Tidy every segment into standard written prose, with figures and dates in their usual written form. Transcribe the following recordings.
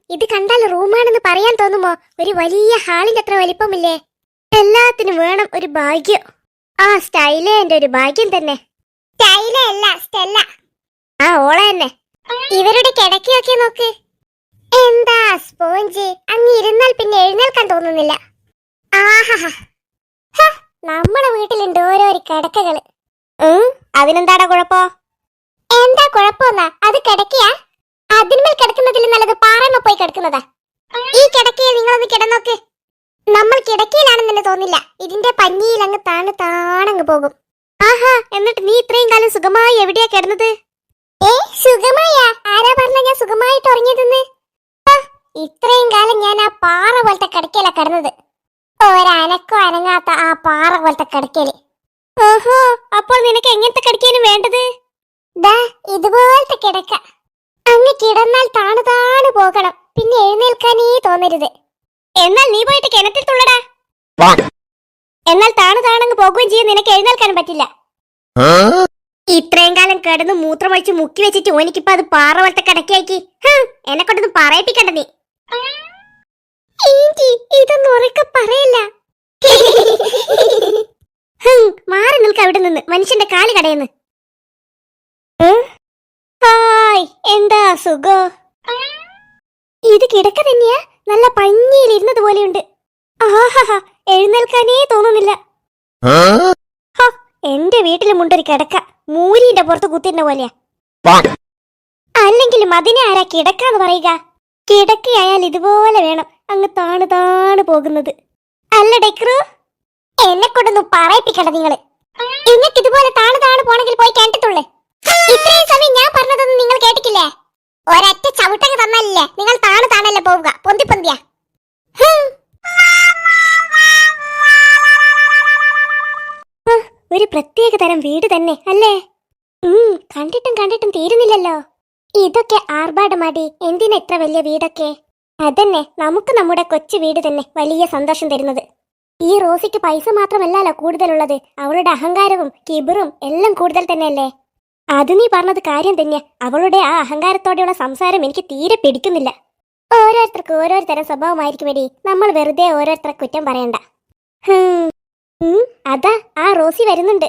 ഇത് കണ്ടാൽ റൂമാണെന്ന് പറയാൻ തോന്നുമോ? ഒരു വലിയ ഹാളിന്റെ അത്ര വലിപ്പമില്ലേ? എല്ലാത്തിനും വേണം ഒരു ഭാഗ്യം. ആ സ്റ്റൈലേ എന്റെ ഒരു ഭാഗ്യം തന്നെ. സ്റ്റൈലേ അല്ല, സ്റ്റെല്ല. ആ ഓള തന്നെ. ഇവരുടെ കിടക്കയൊക്കെ നോക്ക്. എന്താ സ്പോഞ്ച്! അങ്ങ് ഇരുന്നാൽ പിന്നെ എഴുന്നേൽക്കാൻ തോന്നുന്നില്ല. ആഹാ, നമ്മുടെ വീട്ടിലുണ്ട് ഓരോരോ കിടക്കകള്. അതിനെന്താടാ കുഴപ്പോ? എന്താ കുഴപ്പമെന്നാ? അത് കിടക്കയാ? അതിന്മേൽ കിടക്കുന്നതിൽ നല്ലത് പാറമ്മ പോയി കിടക്കുന്നതാ. ഈ കിടക്കയിൽ നിങ്ങളൊന്ന് കിടന്നോക്ക്. നമ്മൾ കിടക്കയിലാണെന്നെ തോന്നില്ല. ഇതിന്റെ പഞ്ഞിയിൽ അങ്ങ് താണങ്ങ് പോകും. ആഹാ, എന്നിട്ട് നീ ഇത്രയും കാലം സുഖമായി എവിടെയാ കിടന്നത്? സുഖമായാ? ആരാ പറഞ്ഞ ഞാൻ സുഖമായിട്ട് ഉറങ്ങിയതെന്ന്? ഇത്രയും കാലം ഞാൻ ആ പാറ പോലത്തെ കിടക്കയിലാ കിടന്നത്. ഒരനക്കോ അനങ്ങാത്ത ആ പാറ പോലത്തെ കിടക്കയില്. ഓഹോ, അപ്പോൾ നിനക്ക് എങ്ങനത്തെ കിടക്കയാണ് വേണ്ടത്? ദാ ഇതുപോലത്തെ കിടക്ക. അങ്ങ് കിടന്നാൽ താണു പോകണം, പിന്നെ എഴുന്നേൽക്കാനേ തോന്നരുത്. എന്നാൽ നീ പോയിട്ട് കിണറ്റിൽ തുള്ളടാ. എന്നാൽ താണങ്ങ് പോകുകയും ചെയ്യും, നിനക്ക് എഴുന്നേൽക്കാനും പറ്റില്ല. ഇത്രയും കാലം കിടന്ന് മൂത്രമൊഴിച്ച് മുക്കി വെച്ചിട്ട് ഓനിക്കിപ്പോ അത് പാറ പോലത്തെ കിടക്കാക്കി. എന്നെ കൊണ്ടൊന്നും പറയിപ്പിക്കണ്ട നീ. ഇതൊന്നും ഉറക്കെ പറയല്ല. മാറി നിൽക്ക അവിടെ നിന്ന്, മനുഷ്യന്റെ കാല് കടയെന്ന്. ഹായ്, എന്താ സുഖോ? ഇത് കിടക്ക തന്നെയാ? നല്ല പഞ്ഞിയിൽ ഇരുന്നത് പോലെയുണ്ട്. ആഹാ, എഴുന്നേൽക്കാനേ തോന്നുന്നില്ല. എന്റെ വീട്ടിലുമുണ്ടൊരു കിടക്ക, മൂരിന്റെ പുറത്ത് കുത്തിരുന്ന പോലെയാ. അല്ലെങ്കിലും അതിനെ ആരാ കിടക്കാന്ന് പറയുക? കിടക്കയായാൽ ഇതുപോലെ വേണം, അങ്ങ് താണു പോകുന്നത്. അല്ല ഡെക്രു, എന്നെ കൊണ്ടൊന്നും പറയിപ്പിക്കണ്ട നിങ്ങള്. നിങ്ങൾക്ക് ഇതുപോലെ താണു പോണെങ്കിൽ പോയി കേട്ടിട്ടുള്ളേ. ഇത്രയും സമയം ഞാൻ പറഞ്ഞതൊന്നും നിങ്ങൾ കേട്ടിട്ടില്ലേ? ഒരൊറ്റ ചവിട്ടങ്ങ് തന്നാലില്ലേ നിങ്ങൾ താണല്ലേ പോവുക, പൊന്തിയാ. ഒരു പ്രത്യേക തരം വീട് തന്നെ അല്ലേ? കണ്ടിട്ടും തീരുന്നില്ലല്ലോ. ഇതൊക്കെ ആർഭാടമാടി, എന്തിനാ ഇത്ര വലിയ വീടൊക്കെ? അതന്നെ, നമുക്ക് നമ്മുടെ കൊച്ചു വീട് തന്നെ വലിയ സന്തോഷം തരുന്നത്. ഈ റോസിക്ക് പൈസ മാത്രമല്ലല്ലോ കൂടുതലുള്ളത്, അവളുടെ അഹങ്കാരവും കിബറും എല്ലാം കൂടുതൽ തന്നെയല്ലേ? അത് നീ പറഞ്ഞത് കാര്യം തന്നെ. അവളുടെ ആ അഹങ്കാരത്തോടെയുള്ള സംസാരം എനിക്ക് തീരെ പിടിക്കുന്നില്ല. ഓരോരുത്തർക്ക് ഓരോരു തരം സ്വഭാവമായിരിക്കുമെടി, നമ്മൾ വെറുതെ ഓരോരുത്തരെ കുറ്റം പറയണ്ട. അതാ ആ റോസി വരുന്നുണ്ട്.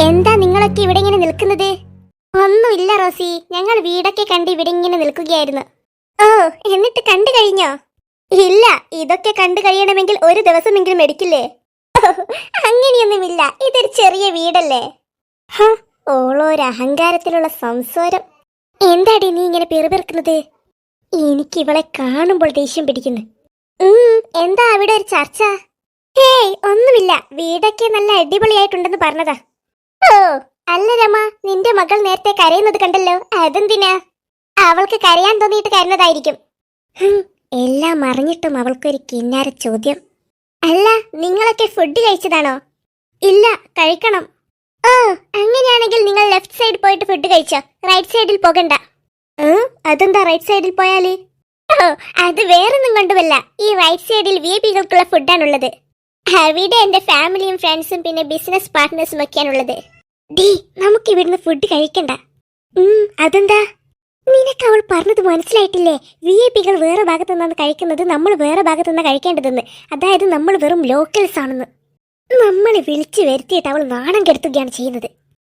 എന്താ നിങ്ങളൊക്കെ ഇവിടെ ഇങ്ങനെ നിൽക്കുന്നത്? ഒന്നുമില്ല റോസി, ഞങ്ങൾ വീടൊക്കെ കണ്ട് ഇവിടെ ഇങ്ങനെ നിൽക്കുകയായിരുന്നു. ഓ, എന്നിട്ട് കണ്ടു കഴിഞ്ഞോ? ഇല്ല, ഇതൊക്കെ കണ്ടു കഴിയണമെങ്കിൽ ഒരു ദിവസമെങ്കിലും എടുക്കില്ലേ? അങ്ങനെയൊന്നുമില്ല, ഇതൊരു ചെറിയ വീടല്ലേ. ഓളൊരു അഹങ്കാരത്തിലുള്ള സംസാരം. എന്താടി നീ ഇങ്ങനെ പെറുപിറുക്കുന്നത്? എനിക്ക് ഇവളെ കാണുമ്പോൾ ദേഷ്യം പിടിക്കുന്നു. എന്താ അവിടെ ഒരു ചർച്ച? ഹേയ്, ഒന്നുമില്ല, വീടൊക്കെ നല്ല അടിപൊളിയായിട്ടുണ്ടെന്ന് പറഞ്ഞതാ. ഓ അല്ല രമ, നിന്റെ മകൾ നേരത്തെ കരയുന്നത് കണ്ടല്ലോ, അതെന്തിനാ? അവൾക്ക് കരയാൻ തോന്നിയിട്ട് കരഞ്ഞതായിരിക്കും. എല്ലാം അറിഞ്ഞിട്ടും അവൾക്കൊരു കിന്നാര ചോദ്യം. അല്ല, നിങ്ങളൊക്കെ ഫുഡ് കഴിച്ചതാണോ? ഇല്ല, കഴിക്കണം. ഓ, അങ്ങനെയാണെങ്കിൽ നിങ്ങൾ ലെഫ്റ്റ് സൈഡ് പോയിട്ട് ഫുഡ് കഴിച്ചോ, റൈറ്റ് സൈഡിൽ പോകണ്ട. അതെന്താ റൈറ്റ് സൈഡിൽ പോയാല്? ഓ, അത് വേറൊന്നും കൊണ്ടുമല്ല, ഈ റൈറ്റ് സൈഡിൽ VIP കൾക്കുള്ള ഫുഡാണുള്ളത്. അവിടെ എന്റെ ഫാമിലിയും ഫ്രണ്ട്സും പിന്നെ ബിസിനസ് പാർട്ട്നേഴ്സും ഒക്കെയാണുള്ളത്. ഡി, നമുക്ക് ഇവിടുന്ന് ഫുഡ് കഴിക്കണ്ട. അതെന്താ? നിനക്ക് അവൾ പറഞ്ഞത് മനസ്സിലായിട്ടില്ലേ? VIP കൾ വേറെ ഭാഗത്തു നിന്നാണ് കഴിക്കുന്നത്, നമ്മൾ വേറെ ഭാഗത്തു നിന്നാണ് കഴിക്കേണ്ടതെന്ന്. അതായത് നമ്മൾ വെറും ലോക്കൽസ് ആണെന്ന്. നമ്മളെ വിളിച്ചു വരുത്തിയിട്ട് അവൾ നാണം കെടുത്തുകയാണ് ചെയ്യുന്നത്.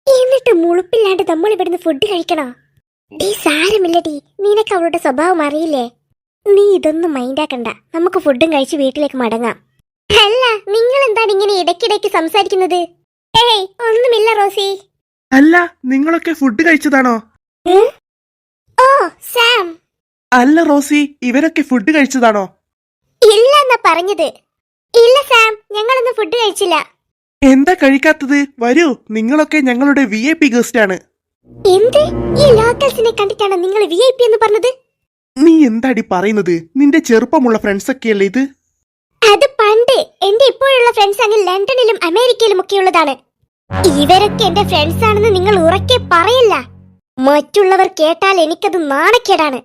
എന്നിട്ട് മുളുപ്പില്ലാണ്ട് നമ്മൾ ഇവിടുന്ന് ഫുഡ് കഴിക്കണോ? ഡി, സാരമില്ല ഡി, നിനക്ക് അവളുടെ സ്വഭാവം അറിയില്ലേ? നീ ഇതൊന്നും മൈൻഡാക്കണ്ട, നമുക്ക് ഫുഡും കഴിച്ച് വീട്ടിലേക്ക് മടങ്ങാം. അല്ല, നിങ്ങൾ എന്താണ് ഇങ്ങനെ ഇടയ്ക്കിടയ്ക്ക് സംസാരിക്കുന്നത്? ഏയ്, ഒന്നുമില്ല റോസി. അല്ല, നിങ്ങളൊക്കെ ഫുഡ് കഴിച്ചതാണോ? ഓ സാം. അല്ല റോസി, ഇവരൊക്കെ ഫുഡ് കഴിച്ചതാണോ? ഇല്ലെന്നാ പറഞ്ഞത്. ഇല്ല സാം, ഞങ്ങളൊന്നും ഫുഡ് കഴിച്ചില്ല. എന്താ കഴിക്കാത്തത്? വരൂ, നിങ്ങളൊക്കെ ഞങ്ങളുടെ VIP ഗസ്റ്റ് ആണ്. എന്ത്? ഈ ലോക്കൽസിനെ കണ്ടിട്ടാണ് നിങ്ങൾ VIP എന്ന് പറഞ്ഞത്? നീ എന്താടി പറയുന്നത്? നിന്റെ ചെറുപ്പമുള്ള ഫ്രണ്ട്സ് ഒക്കെയല്ലേ ഇത്? അത് പണ്ട്. എന്റെ ഇപ്പോഴുള്ള ഫ്രണ്ട്സ് അങ്ങ് ലണ്ടനിലും അമേരിക്കയിലും ഒക്കെ ഉള്ളതാണ്. ഇവരൊക്കെ എന്റെ ഫ്രണ്ട്സ് ആണെന്ന് നിങ്ങൾ ഉറക്കെ പറയല്ല. മറ്റുള്ളവർ കേട്ടാൽ എനിക്കത് നാണക്കേടാണ്.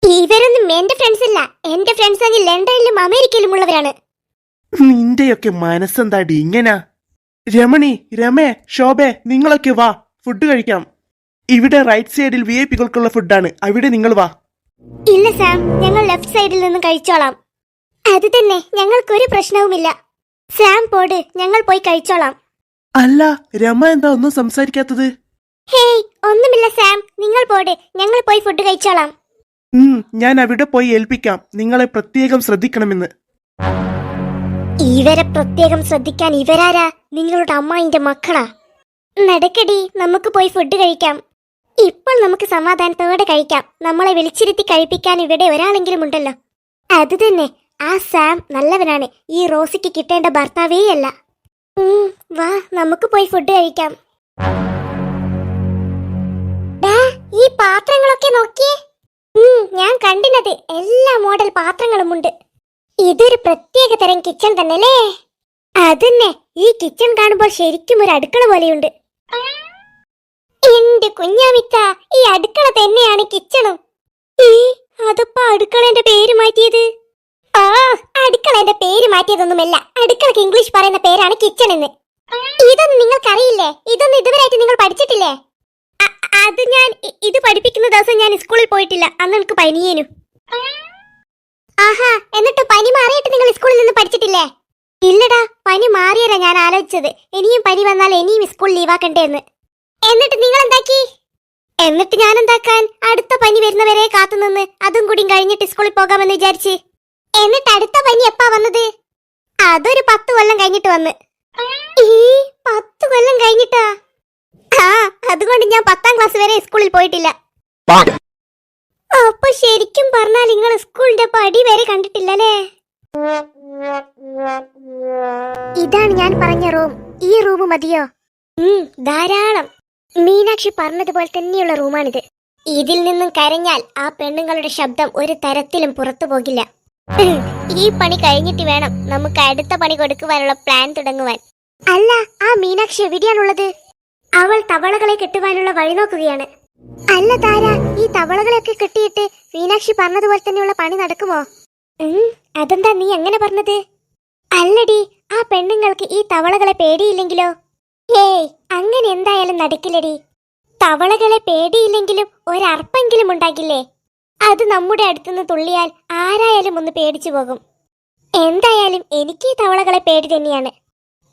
ഇവരൊന്നും എന്റെ ഫ്രണ്ട്സ് അല്ല, എന്റെ ഫ്രണ്ട്സ് അങ്ങ് ലണ്ടനിലും അമേരിക്കയിലും ഉള്ളവരാണ്. നിന്റെയൊക്കെ മനസ്സെന്താടി ഇങ്ങനാ? രമണി, രമേ, ശോഭേ, നിങ്ങളൊക്കെ വാ, ഫുഡ് കഴിക്കാം. ഇവിടെ റൈറ്റ് സൈഡിൽ VIP-കൾക്കുള്ള ഫുഡാണ്, അവിടെ നിങ്ങൾ വാ. ഇല്ല സാം, ഞങ്ങൾ ലെഫ്റ്റ് സൈഡിൽ നിന്ന് കഴിച്ചോളാം. അത് തന്നെ, ഞങ്ങൾക്കൊരു പ്രശ്നവുമില്ല. സാം പോട്, ഞങ്ങൾ പോയി കഴിച്ചോളാം. അല്ല, രമ എന്താ ഒന്നും സംസാരിക്കാത്തത്? ഹേയ്, ഒന്നുമില്ല സാം, നിങ്ങൾ പോട്, ഞങ്ങൾ പോയി ഫുഡ് കഴിച്ചോളാം. ഞാൻ അവിടെ പോയി ഏൽപ്പിക്കാം, നിങ്ങളെ പ്രത്യേകം ശ്രദ്ധിക്കണമെന്ന്. ഇവരെ പ്രത്യേകം ശ്രദ്ധിക്കാൻ ഇവരാരാ? നിങ്ങളുടെ അമ്മായിന്റെ മക്കളാ? നടക്കടി, നമുക്ക് പോയി ഫുഡ് കഴിക്കാം. ഇപ്പോൾ നമുക്ക് സമാധാനത്തോടെ കഴിക്കാം. നമ്മളെ വിളിച്ചിരുത്തി കഴിപ്പിക്കാൻ ഇവിടെ ഒരാളെങ്കിലും ഉണ്ടല്ലോ. അത് തന്നെ, ആ സാം നല്ലവനാണ്. ഈ റോസിക്ക് കിട്ടേണ്ട ഭർത്താവേ അല്ല. വാ, നമുക്ക് പോയി ഫുഡ് കഴിക്കാം. ഈ പാത്രങ്ങളൊക്കെ നോക്കിയേ. ഞാൻ കണ്ടിനത് എല്ലാ മോഡൽ പാത്രങ്ങളുമുണ്ട്. ഇതൊരു പ്രത്യേക തരം കിച്ചൺ തന്നെയല്ലേ? അതന്നെ, ഈ കിച്ചൺ കാണുമ്പോൾ ശരിക്കും ഒരു അടുക്കള പോലെയുണ്ട്. എന്റെ കുഞ്ഞാമിത്ത, ഈ അടുക്കള തന്നെയാണ് കിച്ചണും. അതപ്പോ അടുക്കളന്റെ പേര് മാറ്റിയത്? ആ, അടുക്കളന്റെ പേര് മാറ്റിയതൊന്നുമല്ല. അടുക്കളക്ക് ഇംഗ്ലീഷ് പറയുന്ന പേരാണ് കിച്ചൺ എന്ന്. ഇതൊന്നും നിങ്ങൾക്കറിയില്ലേ? ഇതൊന്നും ഇതുവരെയായിട്ട് നിങ്ങൾ പഠിച്ചിട്ടില്ലേ? അത് ഞാൻ ഇത് പഠിപ്പിക്കുന്ന ദിവസം ഞാൻ സ്കൂളിൽ പോയിട്ടില്ല. അന്ന് എനിക്ക് പനിയേനു. ആഹാ, എന്നിട്ട് പനി മാറിയിട്ട് നിങ്ങൾ സ്കൂളിൽ നിന്ന് പഠിച്ചിട്ടില്ലേ? ഇല്ലടാ, പനി മാറിയരാ ഞാൻ ആലോചിച്ചത്. ഇനിയും പനി വന്നാൽ ഇനിയും സ്കൂൾ ലീവാക്കണ്ടേന്ന്. എന്നിട്ട് നിങ്ങൾ എന്താക്കി? എന്നിട്ട് ഞാൻ എന്താക്കാൻ, അടുത്ത പനി വരുന്നവരെ കാത്തുനിന്ന് അതും കൂടി കഴിഞ്ഞിട്ട് സ്കൂളിൽ പോകാമെന്ന് വിചാരിച്ച്. എന്നിട്ട് അടുത്ത പനി എപ്പാ വന്നത്? അതൊരു 10 കൊല്ലം കഴിഞ്ഞിട്ട് വന്ന്. 10 കൊല്ലം കഴിഞ്ഞിട്ടാ? ആ, അതുകൊണ്ട് ഞാൻ 10ാം ക്ലാസ് വരെ സ്കൂളിൽ പോയിട്ടില്ല. അപ്പൊ ശരിക്കും പറഞ്ഞാൽ നിങ്ങൾ സ്കൂളിന്റെ പടി വരെ കണ്ടിട്ടില്ലല്ലേ? ഇതാണ് ഞാൻ പറഞ്ഞ റൂം. ഈ റൂം മതിയോ? ധാരാളം. മീനാക്ഷി പറഞ്ഞതുപോലെ തന്നെയുള്ള റൂമാണിത്. ഇതിൽ നിന്നും കരഞ്ഞാൽ ആ പെണ്ണുങ്ങളുടെ ശബ്ദം ഒരു തരത്തിലും പുറത്തു പോകില്ല. ഈ പണി കഴിഞ്ഞിട്ട് വേണം നമുക്ക് അടുത്ത പണി കൊടുക്കുവാനുള്ള പ്ലാൻ തുടങ്ങുവാൻ. അല്ല, ആ മീനാക്ഷി എവിടെയാണുള്ളത്? അവൾ തവളകളെ കെട്ടുവാനുള്ള വഴി നോക്കുകയാണ്. അല്ല താര, ഈ തവളകളെയൊക്കെ കെട്ടിയിട്ട് മീനാക്ഷി പറഞ്ഞതുപോലെ തന്നെയുള്ള പണി നടക്കുമോ? അതെന്താ നീ അങ്ങനെ പറഞ്ഞത്? അല്ലടി, ആ പെണ്ണുങ്ങൾക്ക് ഈ തവളകളെ പേടിയില്ലെങ്കിലോ? ഏയ്, അങ്ങനെ എന്തായാലും നടക്കില്ലടി. തവളകളെ പേടിയില്ലെങ്കിലും ഒരർപ്പെങ്കിലും ഉണ്ടാകില്ലേ? അത് നമ്മുടെ അടുത്തുനിന്ന് തുള്ളിയാൽ ആരായാലും ഒന്ന് പേടിച്ചു പോകും. എന്തായാലും എനിക്ക് ഈ തവളകളെ പേടി തന്നെയാണ്.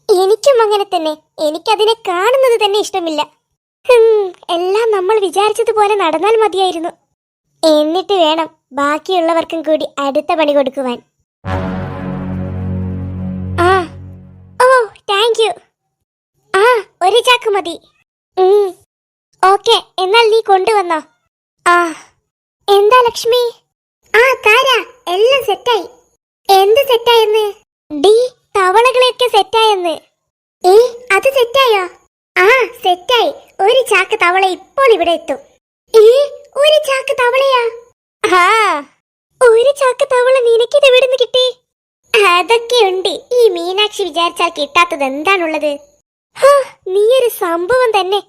എനിക്കും അങ്ങനെ തന്നെ. എനിക്കതിനെ കാണുന്നത് തന്നെ ഇഷ്ടമില്ല. എല്ലാം നമ്മൾ വിചാരിച്ചതുപോലെ നടന്നാൽ മതിയായിരുന്നു. എന്നിട്ട് വേണം ബാക്കിയുള്ളവർക്കും കൂടി അടുത്ത പണി കൊടുക്കുവാൻ. ഓ, താങ്ക് യു. ഒരു ചാക്ക് മതി. ഓക്കെ, എന്നാൽ നീ കൊണ്ടുവന്നോ? എന്താ ലക്ഷ്മി? താര, എല്ലാം സെറ്റായി. എന്ത് സെറ്റായെന്ന്? തവളകളെയൊക്കെ സെറ്റായെന്ന്. അത് സെറ്റായോ? സെറ്റായി. ഒരു ചാക്ക് തവള ഇപ്പോൾ ഇവിടെ എത്തും. ഒരു ചാക്ക് തവളയാ? ഒരു ചാക്ക് തവള നിനക്കിത് എവിടുന്ന് കിട്ടി? അതൊക്കെ ഉണ്ട്. ഈ മീനാക്ഷി വിചാരിച്ചാൽ കിട്ടാത്തത് എന്താണുള്ളത്? നീ ഒരു സംഭവം തന്നെ.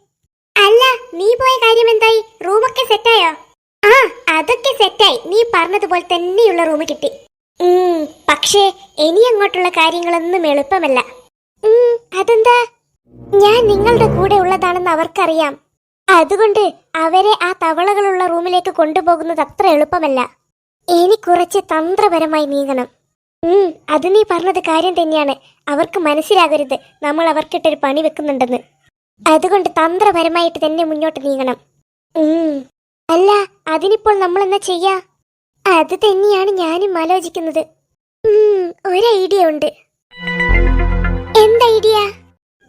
അല്ല, നീ പോയ കാര്യം എന്തായി? റൂമൊക്കെ സെറ്റായോ? അതൊക്കെ സെറ്റായി. നീ പറഞ്ഞതുപോലെ തന്നെയുള്ള റൂം കിട്ടി. പക്ഷേ ഇനി അങ്ങോട്ടുള്ള കാര്യങ്ങളൊന്നും എളുപ്പമല്ല. അതെന്താ? ഞാൻ നിങ്ങളുടെ കൂടെ ഉള്ളതാണെന്ന് അവർക്കറിയാം. അതുകൊണ്ട് അവരെ ആ തവളകളുള്ള റൂമിലേക്ക് കൊണ്ടുപോകുന്നത് അത്ര എളുപ്പമല്ല. ഇനി കുറച്ച് തന്ത്രപരമായി നീങ്ങണം. അത് നീ പറഞ്ഞത് കാര്യം തന്നെയാണ്. അവർക്ക് മനസ്സിലാകരുത് നമ്മൾ അവർക്കിട്ടൊരു പണി വെക്കുന്നുണ്ടെന്ന്. അതുകൊണ്ട് തന്ത്രപരമായിട്ട് തന്നെ മുന്നോട്ട് നീങ്ങണം. അല്ല, അതിനിപ്പോൾ നമ്മൾ എന്നാ ചെയ്യാ? അത് തന്നെയാണ് ഞാനും ആലോചിക്കുന്നത്. ഒരു ഐഡിയ ഉണ്ട്. എന്താ ഐഡിയ?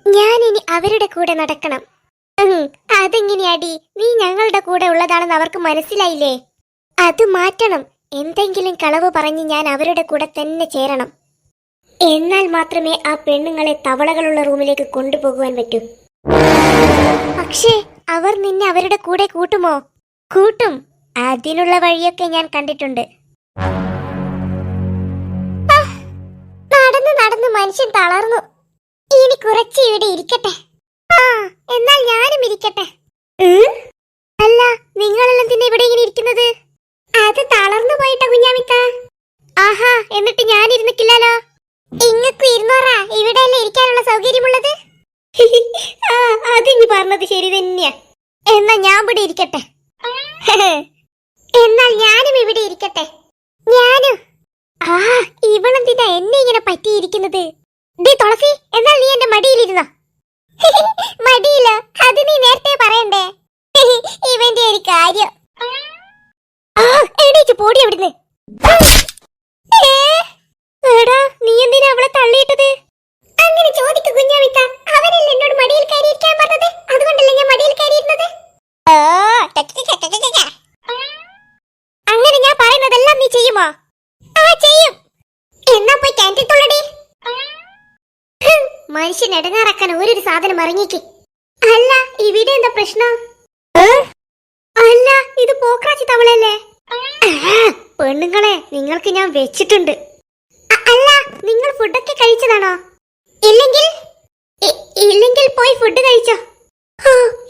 ഞാൻ ഇനി അവരുടെ കൂടെ നടക്കണം. അതെങ്ങനെയാടി? നീ ഞങ്ങളുടെ കൂടെ ഉള്ളതാണെന്ന് അവർക്ക് മനസ്സിലായില്ലേ? അത് മാറ്റണം. എന്തെങ്കിലും കളവ് പറഞ്ഞ് ഞാൻ അവരുടെ കൂടെ തന്നെ ചേരണം. എന്നാൽ മാത്രമേ ആ പെണ്ണുങ്ങളെ തവളകളുള്ള റൂമിലേക്ക് കൊണ്ടുപോകുവാൻ പറ്റൂ. പക്ഷേ അവർ നിന്നെ അവരുടെ കൂടെ കൂട്ടുമോ? കൂട്ടും. അതിനുള്ള വഴിയൊക്കെ ഞാൻ കണ്ടിട്ടുണ്ട്. നടന്ന് നടന്ന് മനുഷ്യൻ തളർന്നു. ഇനി കുറച്ച് ഇവിടെ ഇരിക്കട്ടെ. എന്നാൽ ഞാനും ഇരിക്കട്ടെ. അല്ല, നിങ്ങളെല്ലാം തന്നെ ഇവിടെ ഇങ്ങനെ ഇരിക്കുന്നത്? അത് തളർന്നു പോയിട്ട കുഞ്ഞാമിത്ത. എന്നിട്ട് ഞാൻ ഇരുന്നിക്കില്ലല്ലോ. ഇങ്ങക്കും ഇരുന്നോറാ, ഇവിടെയല്ലേ ഇരിക്കാനുള്ള സൗകര്യമുള്ളത്. അതിനി പറഞ്ഞത് ശരി തന്നെയാ. എന്നാ ഞാൻ ഇവിടെ ഇരിക്കട്ടെ. എന്നാൽ ഞാനും ഇവിടെ ഇരിക്കട്ടെ. ഞാനും. ആ, ഇവളെന്തിനാ എന്നെ ഇങ്ങനെ പറ്റിയിരിക്കുന്നത്? ദേ തുളസി, എന്നാൽ നീ എന്റെ മടിയിലിരുന്നോ? മടിയില്ല, അത് നീ നേരത്തെ പറയണ്ടേ. ഇവന്റെ ഒരു കാര്യം. എണീച്ച് പോടി അവിടുന്ന്. എടാ, നീ എന്തിനാ അവളെ തള്ളിയിട്ടത്? അങ്ങനെ ചോദിക്കു കുഞ്ഞാമിത്ത. അവനല്ലേ എന്നോട് മടിയിൽ കയറിയിരിക്കാൻ പറഞ്ഞത്, അതുകൊണ്ടല്ലേ ഞാൻ മടിയിൽ കയറിയിരുന്നത്. അങ്ങനെ ഞാൻ പറയുന്നതെല്ലാം നീ ചെയ്യുമോ? ആ, ചെയ്യും. എന്നാ പോയി ക്യാൻറ്റീൻ തൊള്ളടി. മനുഷ്യൻ ഇടങ്ങാറാക്കാൻ ഓരോരു സാധനം ഇറങ്ങിക്ക്. അല്ല, ഇവിടെ എന്താ പ്രശ്നം? അല്ല, ഇത് പോക്രാച്ചി തവളല്ലേ? പെണ്ണുങ്ങളെ, നിങ്ങൾക്ക് ഞാൻ വെച്ചിട്ടുണ്ട്. അല്ല, നിങ്ങൾ ഫുഡൊക്കെ കഴിച്ചതാണോ? ഇല്ലെങ്കിൽ പോയി ഫുഡ് കഴിച്ചോ.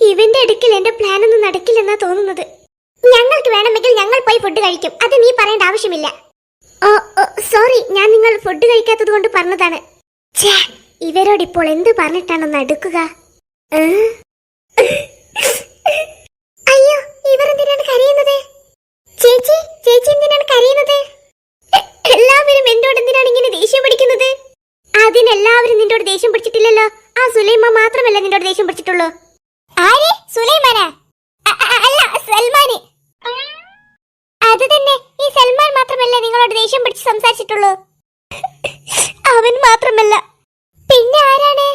ഇവന്റെ അടുക്കൽ എന്റെ പ്ലാൻ ഒന്നും നടക്കില്ലെന്നാ തോന്നുന്നത്. ഞങ്ങൾക്ക് വേണമെങ്കിൽ ഞങ്ങൾ പോയി ഫുഡ് കഴിക്കും, അത് നീ പറയേണ്ട ആവശ്യമില്ല. സോറി, ഞാൻ നിങ്ങൾ ഫുഡ് കഴിക്കാത്തത് കൊണ്ട് പറഞ്ഞതാണ്. ഇവരോട് ഇപ്പോൾ എന്ത് പറഞ്ഞിട്ടാണൊന്ന് അടുക്കുക? അയ്യോ, ഇവർ എന്തിനാണ് കരയുന്നത്? ചേച്ചി, ചേച്ചി എന്തിനാണ് കരയുന്നത്? എല്ലാവരും എന്നോട് എന്തിനാണ് ഇങ്ങനെ ദേഷ്യം പിടിക്കുന്നത്? അതിനെല്ലാവരും നിന്നോട് ദേഷ്യം പിടിച്ചിട്ടില്ലല്ലോ. ആ സുലൈമാൻ മാത്രമല്ല നിന്നോട് ദേഷ്യം പിടിച്ചിട്ടുള്ളൂ. ആര്? സുലൈമാനാ? അല്ല, സൽമാന്. അത് തന്നെ, ഈ സൽമാൻ മാത്രമല്ല നിങ്ങളോട് ദേഷ്യം പിടിച്ച് സംസാരിച്ചിട്ടുള്ളൂ. അവൻ മാത്രമല്ല, പിന്നെ ആരാണ്?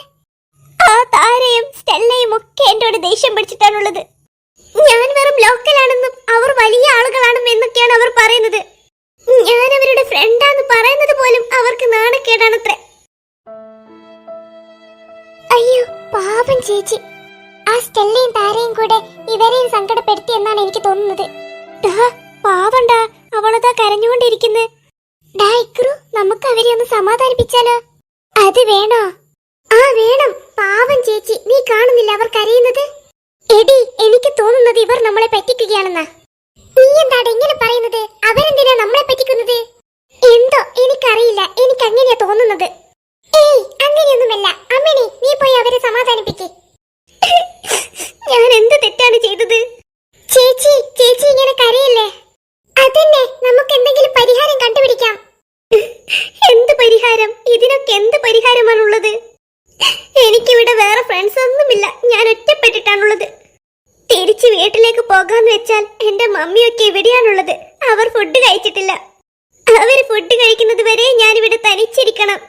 ആ താരയും സ്റ്റെല്ലയും ഒക്കെ എന്നോട് ദേഷ്യം പിടിച്ചിട്ടാണുള്ളത്. ഞാൻ വെറും ലോക്കലാണെന്നും അവർ വലിയ ആളുകളാണെന്നും എന്നൊക്കെയാണ് അവർ പറയുന്നത്. ഞാൻ അവരുടെ ഫ്രണ്ടാന്ന് പറയുന്നത് പോലും അവർക്ക് നാണക്കേടാണത്രേ. അയ്യോ, പാപം ചേച്ചി. ആ സ്റ്റെല്ലയും താരയും കൂടെ ഇവരെയും സങ്കടപ്പെടുത്തി എന്നാണ് എനിക്ക് തോന്നുന്നത്. പാവണ്ടാ, അവളതാ കരഞ്ഞുകൊണ്ടിരിക്കുന്നു. നമുക്ക് അവരെ ഒന്ന് സമാധാനിപ്പിച്ചാലോ? അത് വേണോ? ആ, വേണം. പാവം ചേച്ചി, നീ കാണുന്നില്ല അവർ കരയുന്നത്? എടി, എനിക്ക് തോന്നുന്നത് ഇവർ നമ്മളെ പറ്റിക്കുകയാണെന്നാ. നീ എന്താണ് ഇങ്ങനെ പറയുന്നത്? അവരെന്തിനാ നമ്മളെ പറ്റിക്കുന്നത്? എന്തോ എനിക്കറിയില്ല, എനിക്ക് അങ്ങനെയാ തോന്നുന്നത്. ഏയ്, അങ്ങനെയൊന്നുമല്ല. അമ്മിണി, നീ പോയി അവരെ സമാധാനിപ്പിക്ക്. ഞാൻ എന്ത് തെറ്റാണ് ചെയ്തത്? ചേച്ചി, ചേച്ചി ഇങ്ങനെ കരയല്ലേ. അതന്നെ, നമുക്ക് എന്തെങ്കിലും പരിഹാരം കണ്ടുപിടിക്കാം. എന്ത് പരിഹാരം? ഇതിനൊക്കെ എന്ത് പരിഹാരമാണുള്ളത്? എനിക്കിവിടെ വേറെ ഫ്രണ്ട്സ് ഒന്നുമില്ല, ഞാൻ ഒറ്റപ്പെട്ടിട്ടാണുള്ളത്. തിരിച്ച് വീട്ടിലേക്ക് പോകാന്ന് വെച്ചാൽ എന്റെ മമ്മിയൊക്കെ ഇവിടെയാണുള്ളത്. അവർ ഫുഡ് കഴിച്ചിട്ടില്ല. അവർ ഫുഡ് കഴിക്കുന്നത് വരെ ഞാനിവിടെ തനിച്ചിരിക്കണം.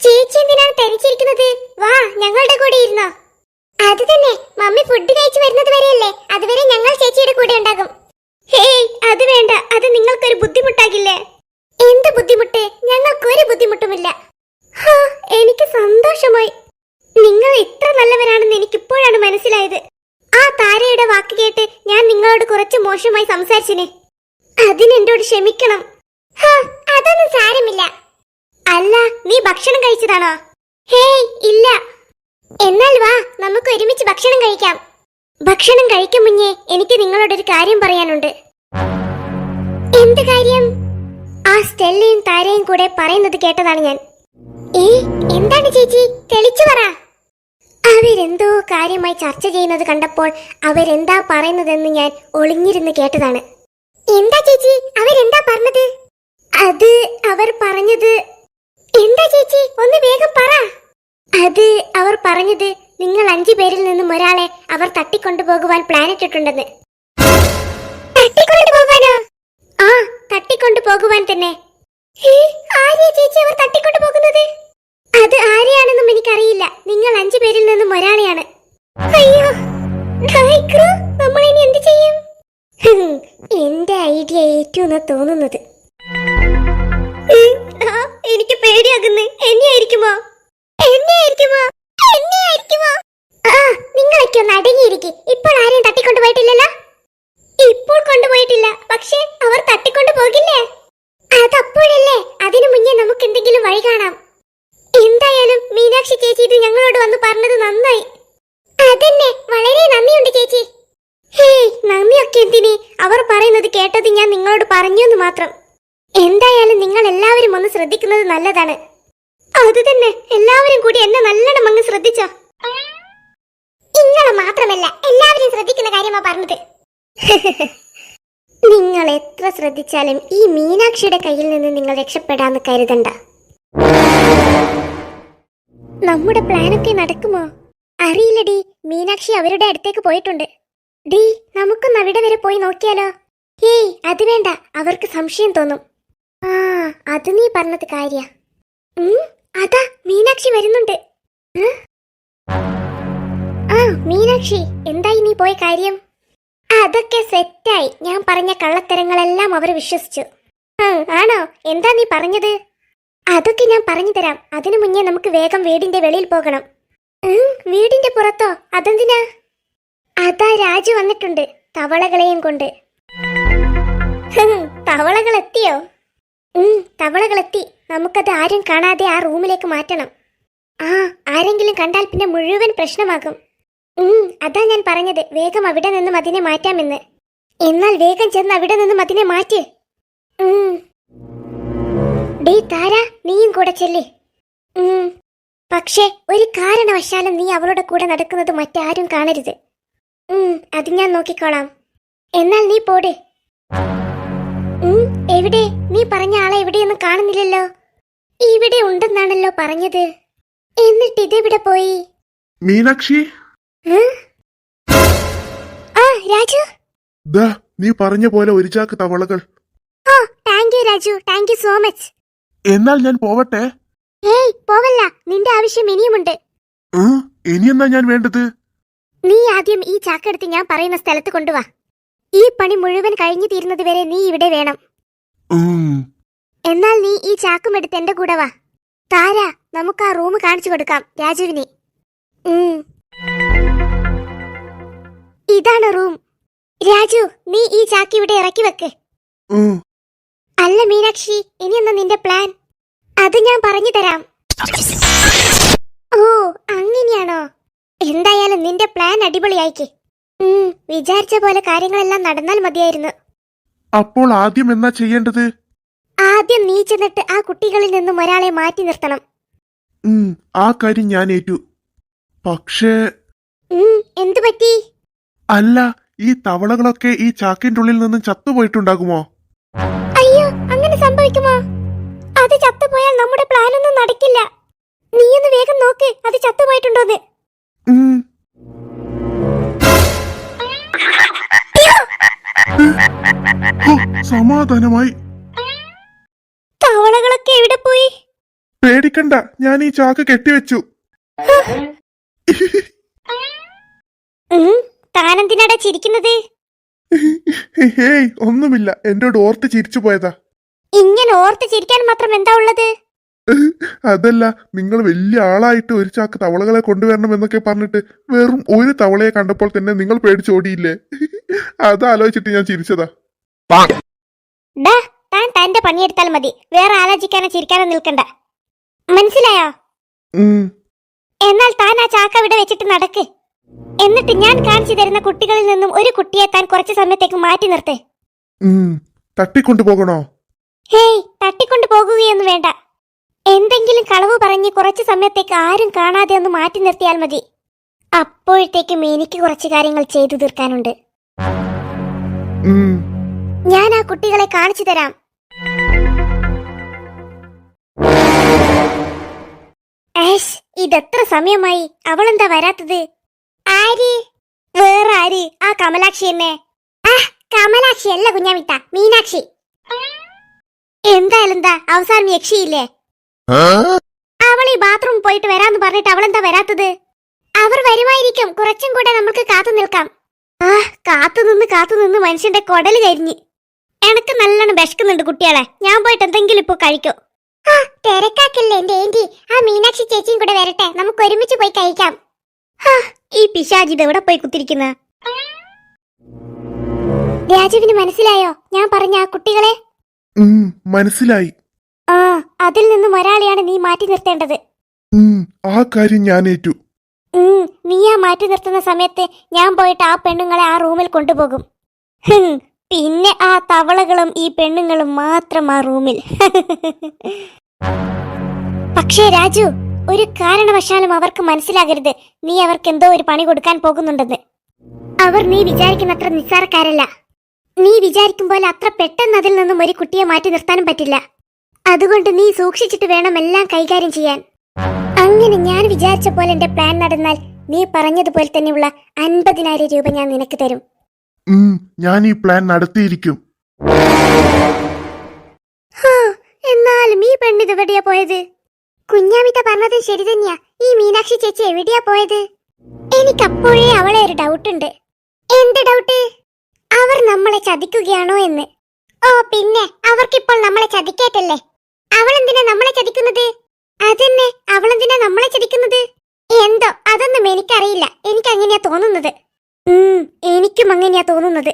ചേച്ചി എന്തിനാണ് തനിച്ചിരിക്കുന്നത്? വാ, ഞങ്ങളുടെ കൂടെ ഇരുന്നോ. അത് തന്നെ, മമ്മി ഫുഡ് കഴിച്ചു വരുന്നത് വരെയല്ലേ, അതുവരെ ഞങ്ങൾ ചേച്ചിയുടെ കൂടെ ഉണ്ടാകും. ഹേയ്, അത് വേണ്ട, അത് നിങ്ങൾക്കൊരു ബുദ്ധിമുട്ടാകില്ലേ? എന്ത് ബുദ്ധിമുട്ട്? ഞങ്ങൾക്കൊരു ബുദ്ധിമുട്ടുമില്ല. എനിക്ക് സന്തോഷമായി. നിങ്ങൾ ഇത്ര നല്ലവരാണെന്ന് എനിക്കിപ്പോഴാണ് മനസ്സിലായത്. ആ താരയുടെ വാക്ക് കേട്ട് ഞാൻ നിങ്ങളോട് കുറച്ച് മോശമായി സംസാരിച്ചിന്. അതിനെന്നോട് ക്ഷമിക്കണം. അതൊന്നും സാരമില്ല. അല്ല, നീ ഭക്ഷണം കഴിച്ചതാണോ? ഹേയ്, ഇല്ല. എന്നാൽ വാ, നമുക്ക് ഒരുമിച്ച് ഭക്ഷണം കഴിക്കാം. ഭക്ഷണം കഴിക്കും മുന്നേ എനിക്ക് നിങ്ങളോടൊരു കാര്യം പറയാനുണ്ട്. എന്ത് കാര്യം? ആ സ്റ്റെല്ലയും താരയും കൂടെ പറയുന്നത് കേട്ടതാണ് ഞാൻ. എന്താണ് ചേച്ചി? തെളിച്ചു പറ. അവരെന്തോ കാര്യമായി ചർച്ച ചെയ്യുന്നത് കണ്ടപ്പോൾ അവരെന്താ പറയുന്നതെന്ന് ഞാൻ ഒളിഞ്ഞിരുന്ന് കേട്ടതാണ്. എന്താ ചേച്ചി, അവരെന്താ പറഞ്ഞത്? അത് അവർ പറഞ്ഞത്. എന്താ ചേച്ചി, ഒന്ന് വേഗം പറ. അത് അവർ പറഞ്ഞത് നിങ്ങൾ 5 പേരിൽ നിന്നും ഒരാളെ അവർ തട്ടിക്കൊണ്ടുപോകുവാൻ പ്ലാൻ ഇട്ടിട്ടുണ്ടെന്ന്. തട്ടിക്കൊണ്ടുപോകാനോ? ആ, തട്ടിക്കൊണ്ടുപോകുവാൻ തന്നെ. ആരെയാ ചേച്ചി അവർ തട്ടിക്കൊണ്ടുപോകുന്നത്? അത് ആരെയാണെന്നും എനിക്കറിയില്ല. നിങ്ങൾ 5 പേരിൽ നിന്നും ഒരാളെയാണ്. അയ്യോ, നമ്മൾ ഇനി എന്ത് ചെയ്യും? എന്റെ ഐഡിയ ഏറ്റവും തോന്നുന്നത്. എനിക്ക് പേടിയാകുന്നു. എന്നെയായിരിക്കുമോ? നിങ്ങളൊക്കെ ഒന്ന് അടങ്ങിയിരിക്കെ. ഇപ്പോൾ ആരെയും തട്ടിക്കൊണ്ടുപോയിട്ടില്ലല്ലോ. ഇപ്പോൾ കൊണ്ടുപോയിട്ടില്ല, പക്ഷെ അവർ തട്ടിക്കൊണ്ടു പോകില്ലേ? അതപ്പോഴല്ലേ. അതിനു മുന്നേ നമുക്ക് എന്തെങ്കിലും വഴി കാണാം. എന്തായാലും മീനാക്ഷി ചേച്ചി ഇത് ഞങ്ങളോട് വന്ന് പറഞ്ഞത് നന്നായി. അതന്നെ, വളരെ നന്ദിയുണ്ട് ചേച്ചി. ഹേയ്, നന്ദിയൊക്കെ എന്തിന്? അവർ പറയുന്നത് കേട്ടത് ഞാൻ നിങ്ങളോട് പറഞ്ഞെന്ന് മാത്രം. എന്തായാലും നിങ്ങൾ എല്ലാവരും ഒന്ന് ശ്രദ്ധിക്കുന്നത് നല്ലതാണ്. അത് തന്നെ, എല്ലാവരും കൂടി എന്നെ നല്ലോണം അങ്ങ് ശ്രദ്ധിച്ചോ. നിങ്ങളെ മാത്രമല്ല എല്ലാവരും ശ്രദ്ധിക്കുന്ന കാര്യമാ പറഞ്ഞത്. നിങ്ങൾ എത്ര ശ്രദ്ധിച്ചാലും ഈ മീനാക്ഷിയുടെ കയ്യിൽ നിന്ന് നിങ്ങൾ രക്ഷപ്പെടാന്ന് കരുതണ്ട. നമ്മുടെ പ്ലാനൊക്കെ നടക്കുമോ അറിയില്ലടി. മീനാക്ഷി അവരുടെ അടുത്തേക്ക് പോയിട്ടുണ്ട്. ഡീ, നമുക്കൊന്ന് അവിടെ വരെ പോയി നോക്കിയാലോ? ഹേയ്, അത് വേണ്ട, അവർക്ക് സംശയം തോന്നും. ആ, അത് നീ പറഞ്ഞത് കാര്യ. അതാ മീനാക്ഷി വരുന്നുണ്ട്. ആ മീനാക്ഷി, എന്തായി നീ പോയ കാര്യം? അതൊക്കെ സെറ്റായി. ഞാൻ പറഞ്ഞ കള്ളത്തരങ്ങളെല്ലാം അവർ വിശ്വസിച്ചു. ആണോ? എന്താ നീ പറഞ്ഞത്? അതൊക്കെ ഞാൻ പറഞ്ഞു തരാം. അതിനു മുന്നേ നമുക്ക് വേഗം വീടിന്റെ വെളിയിൽ പോകണം. വീടിന്റെ പുറത്തോ? അതെന്തിനാ? അതാ രാജു വന്നിട്ടുണ്ട്, തവളകളെയും കൊണ്ട്. തവളകൾ എത്തിയോ? തവളകളെത്തി. നമുക്കത് ആരും കാണാതെ ആ റൂമിലേക്ക് മാറ്റണം. ആരെങ്കിലും കണ്ടാൽ പിന്നെ മുഴുവൻ പ്രശ്നമാകും. അതാ ഞാൻ പറഞ്ഞത്, വേഗം അവിടെ നിന്നും അതിനെ മാറ്റാമെന്ന്. എന്നാൽ വേഗം ചെന്ന് അവിടെ നിന്നും അതിനെ മാറ്റ്. ഡേ താര, നീയും കൂടെ ചെല്ലേ. പക്ഷേ ഒരു കാരണവശാലും നീ അവളുടെ കൂടെ നടക്കുന്നത് മറ്റാരും കാണരുത്. അത് ഞാൻ നോക്കിക്കോളാം. എന്നാൽ നീ പോട്. എവിടെ? നീ പറഞ്ഞ ആളെ എവിടെയൊന്നും കാണുന്നില്ലല്ലോ. ഇവിടെ ഉണ്ടെന്നാണല്ലോ പറഞ്ഞത്. എന്നിട്ട് ഇതെവിടെ പോയി? മീനാക്ഷി, രാജു, നീ പറഞ്ഞ പോലെ ഒരു ചാക്ക് തവളകൾ. Thank you Raju, thank you so much. എന്നാൽ ഞാൻ പോവട്ടെ. ഏയ്, പോവല്ല. നിന്റെ ആവശ്യം ഇനിയുമുണ്ട്. ഇനിയെന്നാ ഞാൻ വേണ്ടത്? നീ ആദ്യം ഈ ചാക്കെടുത്ത് ഞാൻ പറയുന്ന സ്ഥലത്ത് കൊണ്ടുവാ. ഈ പണി മുഴുവൻ കഴിഞ്ഞു തീരുന്നത് വരെ നീ ഇവിടെ വേണം. എന്നാൽ നീ ഈ ചാക്കും എടുത്ത് എന്റെ കൂടെ വാ. താര, നമുക്ക് ആ റൂം കാണിച്ചു കൊടുക്കാം രാജുവിനെ. ഇതാണ് റൂം. രാജു, നീ ഈ ചാക്ക് ഇവിടെ ഇറക്കി വെക്ക്. അല്ല മീനാക്ഷി, ഇനിയെന്നാ നിന്റെ പ്ലാൻ? അത് ഞാൻ പറഞ്ഞു തരാം. ഓ, അങ്ങനെയാണോ? എന്തായാലും നിന്റെ പ്ലാൻ അടിപൊളിയായിക്ക്. വിചാരിച്ച പോലെ കാര്യങ്ങളെല്ലാം നടന്നാൽ മതിയായിരുന്നു. അപ്പോൾ ആദ്യം എന്നാ ചെയ്യേണ്ടത്? ആദ്യം നീ ചെന്നിട്ട് ആ കുട്ടികളിൽ നിന്നും ഒരാളെ മാറ്റി നിർത്തണം. ആ കാര്യം ഞാൻ ഏറ്റു. പക്ഷേ എന്തു പറ്റി? അല്ല, ഈ തവളകളൊക്കെ ഈ ചാക്കിന്റെ ഉള്ളിൽ നിന്നും ചത്തുപോയിട്ടുണ്ടാകുമോ? അയ്യോ, അങ്ങനെ സംഭവിക്കുമോ? അത് ചത്തുപോയാൽ നമ്മുടെ പ്ലാൻ ഒന്നും നടക്കില്ല. നീയൊന്ന് വേഗം നോക്ക്, അത് ചത്തുപോയിട്ടുണ്ടോന്ന്. സമാധാനമായി. തവളകളൊക്കെ എവിടെ പോയി? പേടിക്കണ്ട, ഞാൻ ഈ ചാക്ക് കെട്ടിവെച്ചു. താനെന്തിനാടാ ചിരിക്കുന്നത്? ഹേയ്, ഒന്നുമില്ല, എന്നോട് ഓർത്ത് ചിരിച്ചു പോയതാ. ഇങ്ങനെ ഓർത്ത് ചിരിക്കാൻ മാത്രം എന്താ ഉള്ളത്? അതല്ല, നിങ്ങൾ വലിയ ആളായിട്ട് ഒരു ചാക്ക് തവളകളെ കൊണ്ടുവരണം എന്നൊക്കെ പറഞ്ഞിട്ട് വെറും ഒരു തവളയെ കണ്ടപ്പോൾ തന്നെ നിങ്ങൾ പേടിച്ചോടിയില്ലേ? അതാലോചിച്ചിട്ട് ഞാൻ ചിരിച്ചതാ. താൻ തന്റെ പണിയെടുത്താൽ മതി, വേറെ ആലോചിക്കാനോ ചിരിക്കാനോ നിൽക്കണ്ട. മനസ്സിലായോ? എന്നാൽ താൻ ആ ചാക്ക ഇവിടെ വെച്ചിട്ട് നടക്ക്. എന്നിട്ട് ഞാൻ കാണിച്ചു തരുന്ന കുട്ടികളിൽ നിന്നും ഒരു കുട്ടിയെ താൻ കുറച്ചു സമയത്തേക്ക് മാറ്റി നിർത്തേ. തട്ടിക്കൊണ്ടുപോകണോ? ഹേയ്, തട്ടിക്കൊണ്ടു പോകുകയൊന്നും വേണ്ട. എന്തെങ്കിലും കളവ് പറഞ്ഞ് കുറച്ചു സമയത്തേക്ക് ആരും കാണാതെ ഒന്ന് മാറ്റി നിർത്തിയാൽ മതി. അപ്പോഴത്തേക്കും എനിക്ക് കുറച്ച് കാര്യങ്ങൾ ചെയ്തു തീർക്കാനുണ്ട്. ഞാൻ ആ കുട്ടികളെ കാണിച്ചു തരാം. ഇതെത്ര സമയമായി, അവളെന്താ വരാത്തത്? ആര്? വേറെ ആര്? ആ കമലാക്ഷി എന്നെ. കമലാക്ഷി അല്ല കുഞ്ഞാമിത്ത, മീനാക്ഷി. എന്തായാലും എന്താ, അവസാനം യക്ഷിയില്ലേ? അവൾ ഈ ബാത്റൂം പോയിട്ട് വരാന്ന് പറഞ്ഞിട്ട് അവളെന്താ വരാത്തത്? അവർ വരുമായിരിക്കും, കുറച്ചും കൂടെ നമുക്ക് കാത്തു നിൽക്കാം. കാത്തുനിന്ന് മനുഷ്യന്റെ കൊടല് കരിഞ്ഞ്. എനക്ക് നല്ലോണം വിശക്കുന്നുണ്ട് കുട്ടികളെ. ഞാൻ പോയിട്ട് എന്തെങ്കിലും ഇപ്പൊ കഴിക്കോ? തിരക്കാക്കല്ലേ എന്റെ ഏന്റി. ആ മീനാക്ഷി ചേച്ചിയും കൂടെ വരട്ടെ, നമുക്ക് ഒരുമിച്ച് പോയി കഴിക്കാം. ഈ പിശാചി എവിടെ പോയി കുത്തിരിക്കുന്ന? രാജുവിന് മനസ്സിലായോ ഞാൻ പറഞ്ഞ ആ കുട്ടികളെ? മനസ്സിലായി. അതിൽ നിന്നും ഒരാളെയാണ് നീ മാറ്റി നിർത്തേണ്ടത്. ആ കാര്യം ഞാൻ ഏറ്റു. നീ ആ മാറ്റി നിർത്തുന്ന സമയത്ത് ഞാൻ പോയിട്ട് ആ പെണ്ണുങ്ങളെ ആ റൂമിൽ കൊണ്ടുപോകും. പിന്നെ ആ തവളകളും ഈ പെണ്ണുങ്ങളും മാത്രം ആ റൂമിൽ. പക്ഷേ രാജു, ഒരു കാരണവശാലും അവർക്ക് മനസ്സിലാകരുത് നീ അവർക്ക് എന്തോ ഒരു പണി കൊടുക്കാൻ പോകുന്നുണ്ടെന്ന്. അവർ നീ വിചാരിക്കുന്നത്ര നിസ്സാരക്കാരല്ല. നീ വിചാരിക്കും പോലെ അത്ര പെട്ടെന്ന് അതിൽ നിന്നും ഒരു കുട്ടിയെ മാറ്റി നിർത്താനും പറ്റില്ല. അതുകൊണ്ട് നീ സൂക്ഷിച്ചിട്ട് വേണം എല്ലാം കൈകാര്യം ചെയ്യാൻ. അങ്ങനെ ഞാൻ വിചാരിച്ച പോലെ എന്റെ പ്ലാൻ നടന്നാൽ നീ പറഞ്ഞതുപോലെ തന്നെയുള്ള 50,000 രൂപ ഞാൻ നിനക്ക് തരും. ഞാൻ ഈ പ്ലാൻ നടത്തിയിരിക്കും. എന്നാലും ഈ പെണ്ണിത് എവിടെയാ പോയത്? കുഞ്ഞാമിത്ത പറഞ്ഞത് ശരി തന്നെയാ. ഈ മീനാക്ഷി ചേച്ചി എവിടെയാ പോയത്? എനിക്കപ്പോഴേ അവളെ ഒരു ഡൗട്ട് ഉണ്ട്. എന്ത് ഡൗട്ട്? അവർ നമ്മളെ ചതിക്കുകയാണോ എന്ന്. ഓ പിന്നെ, അവർക്കിപ്പോൾ നമ്മളെ ചതിക്കേറ്റല്ലേ. അവളെന്തിനാ നമ്മളെ ചതിക്കുന്നത്? അതന്നെ, അവളെന്തിനാ നമ്മളെ ചതിക്കുന്നത്? എന്തോ അതൊന്നും എനിക്കറിയില്ല. എനിക്ക് അങ്ങനെയാ തോന്നുന്നത്. എനിക്കും അങ്ങനെയാ തോന്നുന്നത്.